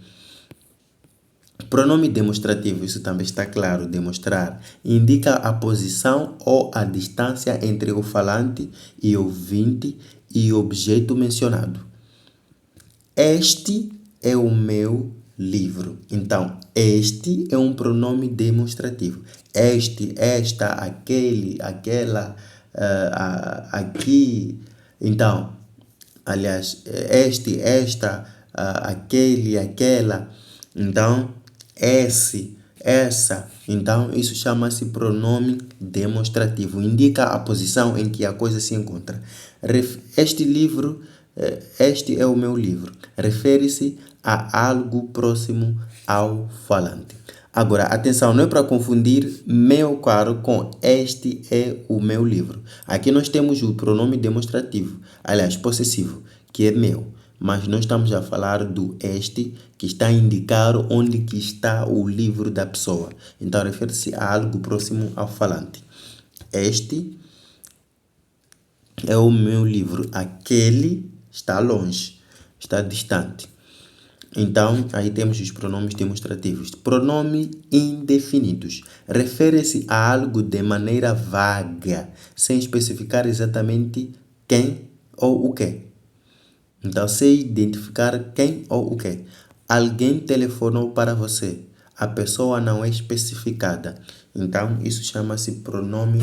Pronome demonstrativo, isso também está claro, demonstrar, indica a posição ou a distância entre o falante e ouvinte e objeto mencionado. Este é o meu livro. Então, este é um pronome demonstrativo. Este, esta, aquele, aquela, aqui. Então, aliás, este, esta, aquele, aquela. Então, esse, essa. Então, isso chama-se pronome demonstrativo. Indica a posição em que a coisa se encontra. Este livro, este é o meu livro. Refere-se a algo próximo ao falante. Agora, atenção, não é para confundir meu caro com este é o meu livro. Aqui nós temos o pronome demonstrativo, aliás, possessivo, que é meu. Mas nós estamos a falar do este, que está a indicar onde que está o livro da pessoa. Então, refere-se a algo próximo ao falante. Este é o meu livro. Aquele está longe, está distante. Então, aí temos os pronomes demonstrativos. Pronomes indefinidos. Refere-se a algo de maneira vaga, sem especificar exatamente quem ou o que. Então, sem identificar quem ou o que. Alguém telefonou para você. A pessoa não é especificada. Então, isso chama-se pronome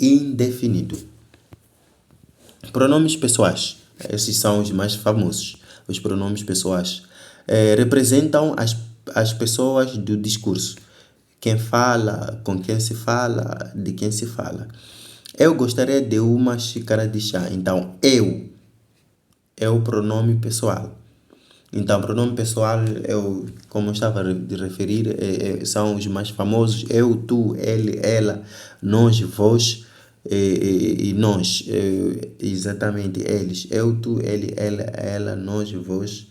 indefinido. Pronomes pessoais. Esses são os mais famosos. Os pronomes pessoais representam as pessoas do discurso. Quem fala, com quem se fala, de quem se fala. Eu gostaria de uma xícara de chá. Então, eu é o pronome pessoal. Então, pronome pessoal, como eu estava a referir, são os mais famosos. Eu, tu, ele, ela, nós, vós e nós. Exatamente, eles. Eu, tu, ele, ela, nós, vós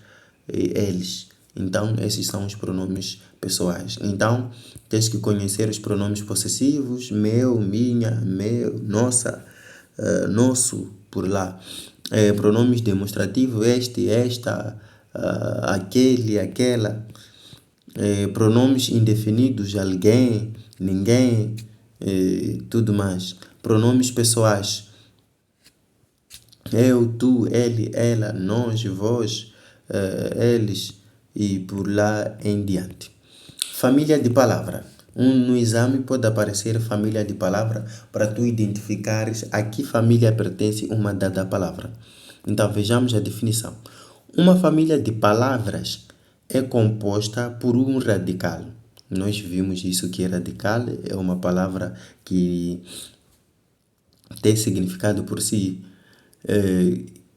e eles. Então, esses são os pronomes pessoais. Então, tens que conhecer os pronomes possessivos, meu, minha, meu, nossa, nosso, por lá. Pronomes demonstrativos, este, esta, aquele, aquela. Pronomes indefinidos, alguém, ninguém, tudo mais. Pronomes pessoais, eu, tu, ele, ela, nós, vós, eles e por lá em diante. Família de palavra. No exame pode aparecer família de palavra para tu identificares a que família pertence uma dada palavra. Então vejamos a definição. Uma família de palavras é composta por um radical. Nós vimos isso que radical é uma palavra que tem significado por si,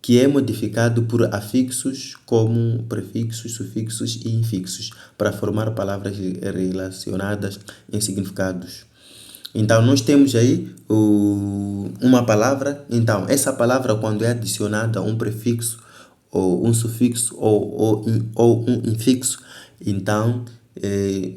que é modificado por afixos como prefixos, sufixos e infixos para formar palavras relacionadas em significados. Então, nós temos aí uma palavra. Então, essa palavra, quando é adicionada a um prefixo, ou um sufixo, ou um infixo, então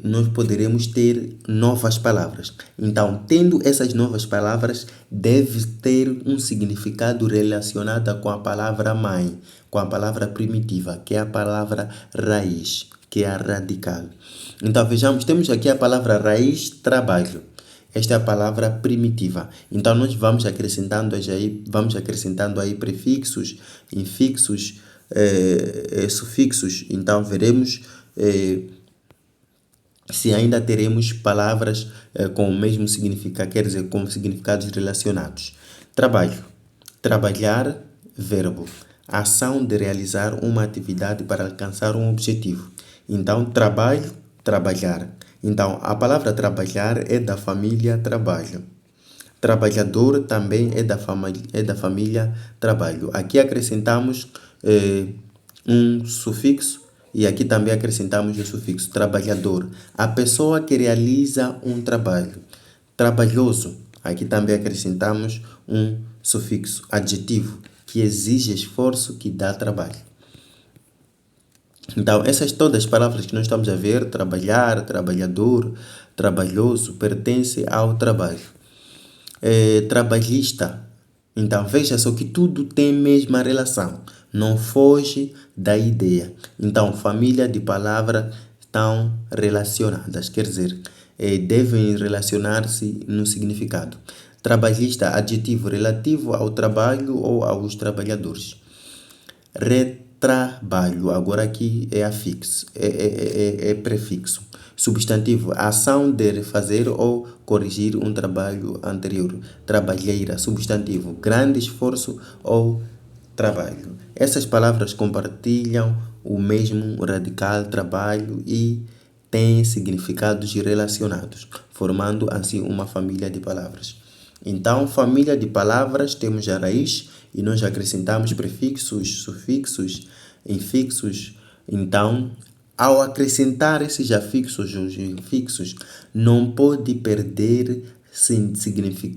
nós poderemos ter novas palavras. Então, tendo essas novas palavras, deve ter um significado relacionado com a palavra mãe, com a palavra primitiva, que é a palavra raiz, que é a radical. Então, vejamos, temos aqui a palavra raiz, trabalho. Esta é a palavra primitiva. Então, nós vamos acrescentando aí prefixos, infixos, sufixos. Então, veremos se ainda teremos palavras com o mesmo significado, quer dizer, com significados relacionados. Trabalho. Trabalhar, verbo. Ação de realizar uma atividade para alcançar um objetivo. Então, trabalho, trabalhar. Então, a palavra trabalhar é da família trabalho. Trabalhador também é da família trabalho. Aqui acrescentamos um sufixo e aqui também acrescentamos um sufixo, trabalhador. A pessoa que realiza um trabalho. Trabalhoso. Aqui também acrescentamos um sufixo, adjetivo, que exige esforço, que dá trabalho. Então, essas todas as palavras que nós estamos a ver, trabalhar, trabalhador, trabalhoso, pertence ao trabalho. Trabalhista. Então, veja só que tudo tem a mesma relação. Não foge da ideia. Então, família de palavras estão relacionadas. Quer dizer, devem relacionar-se no significado. Trabalhista, adjetivo relativo ao trabalho ou aos trabalhadores. Retrabalho, agora aqui é afixo, é prefixo. Substantivo, a ação de fazer ou corrigir um trabalho anterior. Trabalheira, substantivo, grande esforço ou trabalho. Essas palavras compartilham o mesmo radical trabalho e têm significados relacionados, formando assim uma família de palavras. Então, família de palavras, temos a raiz e nós acrescentamos prefixos, sufixos, infixos. Então, ao acrescentar esses afixos ou infixos, não pode perder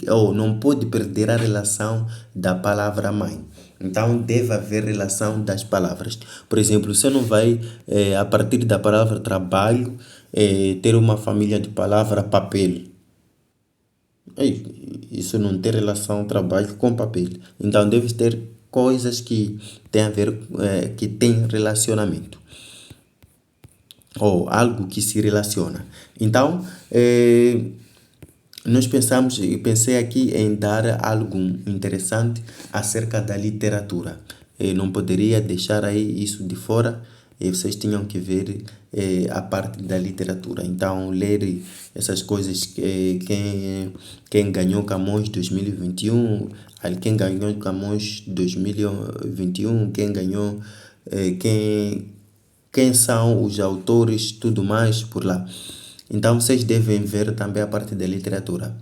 ou não pode perder a relação da palavra mãe. Então, deve haver relação das palavras. Por exemplo, você não vai, a partir da palavra trabalho, ter uma família de palavra papel. Isso não tem relação trabalho com papel. Então, deve ter coisas que têm a ver, que tem relacionamento. Ou algo que se relaciona. Então, pensei aqui em dar algo interessante acerca da literatura. Não poderia deixar aí isso de fora. Vocês tinham que ver a parte da literatura. Então, ler essas coisas, quem ganhou Camões 2021, quem ganhou Camões 2021, quem ganhou, quem são os autores, tudo mais por lá. Então, vocês devem ver também a parte da literatura.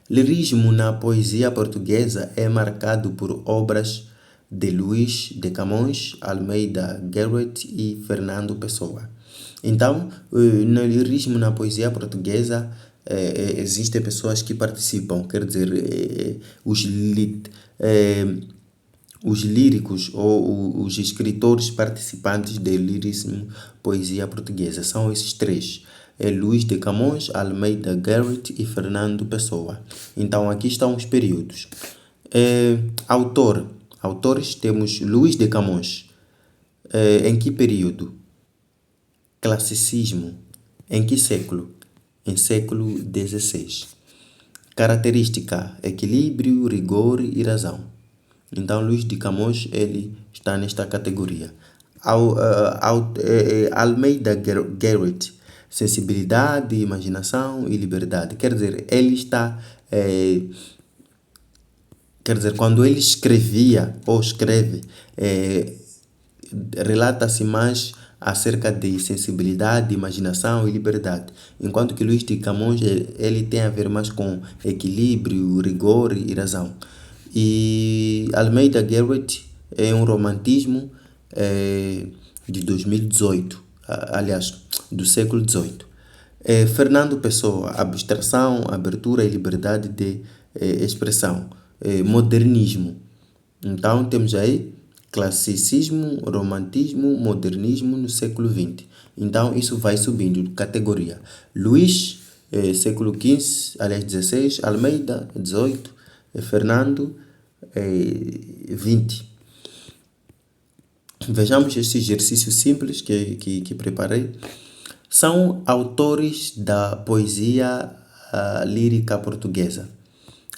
Lirismo na poesia portuguesa é marcado por obras de Luís de Camões, Almeida Garrett e Fernando Pessoa. Então, no lirismo na poesia portuguesa, existem pessoas que participam, quer dizer, os líricos ou os escritores participantes do lirismo poesia portuguesa. São esses três. Luís de Camões, Almeida Garrett e Fernando Pessoa. Então, aqui estão os períodos. Autores temos Luís de Camões. Em que período? Classicismo. Em que século? Em século XVI. Característica: equilíbrio, rigor e razão. Então, Luís de Camões, ele está nesta categoria. Almeida Garrett, sensibilidade, imaginação e liberdade. Quer dizer, ele está... quer dizer, quando ele escrevia ou escreve, relata-se mais acerca de sensibilidade, imaginação e liberdade. Enquanto que Luís de Camões, ele tem a ver mais com equilíbrio, rigor e razão. E Almeida Garrett é um romantismo de 2018, aliás, do século XVIII. Fernando Pessoa, abstração, abertura e liberdade de expressão. Modernismo. Então, temos aí classicismo, romantismo, modernismo no século XX. Então, isso vai subindo de categoria. Luís, século XV, aliás, XVI, Almeida, XVIII, Fernando, 20. Vejamos esse exercício simples que preparei. São autores da poesia lírica portuguesa.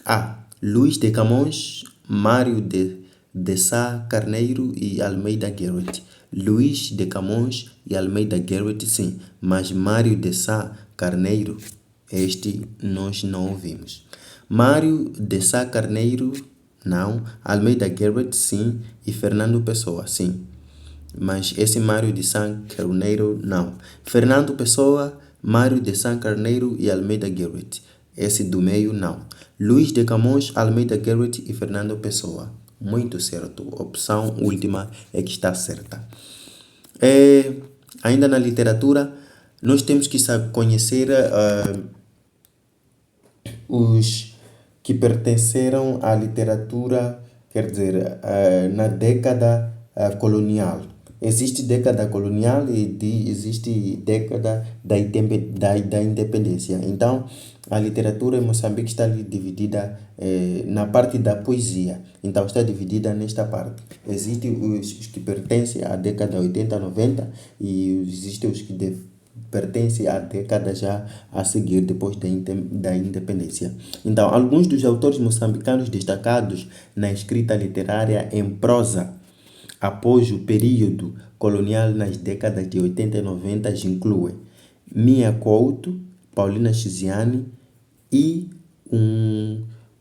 A. Luís de Camões, Mário de Sá Carneiro e Almeida Garrett. Luís de Camões e Almeida Garrett, sim, mas Mário de Sá Carneiro, este nós não ouvimos. Mário de Sá Carneiro, não. Almeida Garrett, sim. E Fernando Pessoa, sim. mas esse Mário de Sá Carneiro não. Fernando Pessoa, Mário de Sá Carneiro e Almeida Garrett. Esse do meio não. Luís de Camões, Almeida Garrett e Fernando Pessoa. Muito certo. Opção última é que está certa. Ainda na literatura, nós temos que conhecer os que pertenceram à literatura, quer dizer, na década colonial. Existe década colonial e existe década da independência. Então, a literatura em Moçambique está ali dividida na parte da poesia. Então, está dividida nesta parte. Existem os que pertencem à década 80, 90 e existem os que pertencem à década já a seguir, depois da independência. Então, alguns dos autores moçambicanos destacados na escrita literária em prosa após o período colonial nas décadas de 80 e 90 incluem Mia Couto, Paulina Chiziane e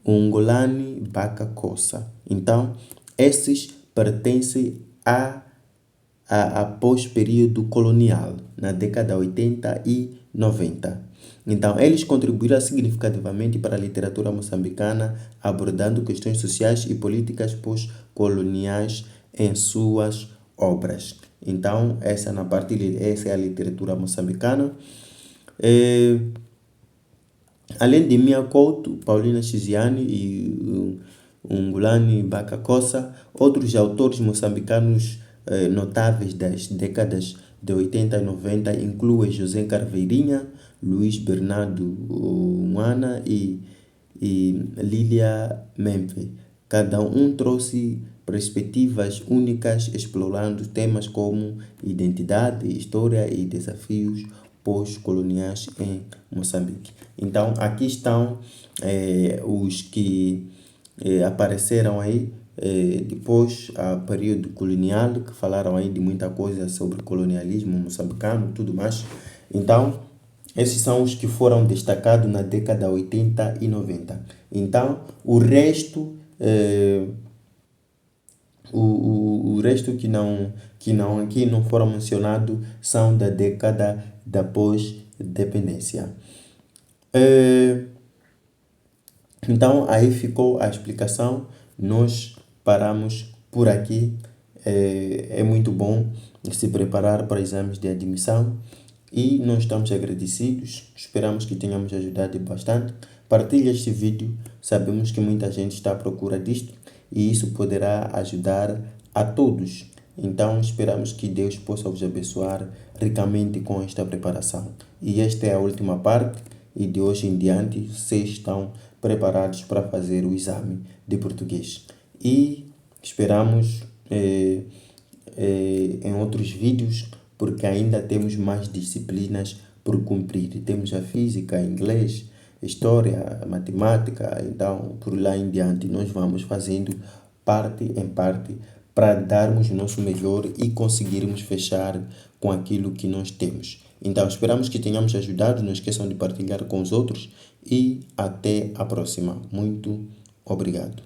Ungolani Baka Kossa. Então, esses pertencem após período colonial, na década 80 e 90. Então, eles contribuíram significativamente para a literatura moçambicana, abordando questões sociais e políticas pós-coloniais em suas obras. Então, essa é a literatura moçambicana. Além de Mia Couto, Paulina Chiziane e Ungulani Baka Kossa, outros autores moçambicanos notáveis das décadas de 80 e 90 incluem José Carveirinha, Luiz Bernardo Mwana e Lília Memphis. Cada um trouxe perspectivas únicas explorando temas como identidade, história e desafios pós-coloniais em Moçambique. Então, aqui estão os que apareceram aí depois do período colonial, que falaram aí de muita coisa sobre colonialismo moçambicano e tudo mais. Então, esses são os que foram destacados na década 80 e 90. Então, o resto aqui não foram mencionados são da década da pós-dependência. Então, aí ficou a explicação. Nós paramos por aqui. É muito bom se preparar para exames de admissão e nós estamos agradecidos. Esperamos que tenhamos ajudado bastante. Partilhe este vídeo. Sabemos que muita gente está à procura disto e isso poderá ajudar a todos. Então, esperamos que Deus possa vos abençoar ricamente com esta preparação. E esta é a última parte e de hoje em diante vocês estão preparados para fazer o exame de português. E esperamos em outros vídeos, porque ainda temos mais disciplinas por cumprir. Temos a física, inglês, história, matemática. Então, por lá em diante, nós vamos fazendo parte em parte para darmos o nosso melhor e conseguirmos fechar com aquilo que nós temos. Então, esperamos que tenhamos ajudado. Não esqueçam de partilhar com os outros e até a próxima. Muito obrigado.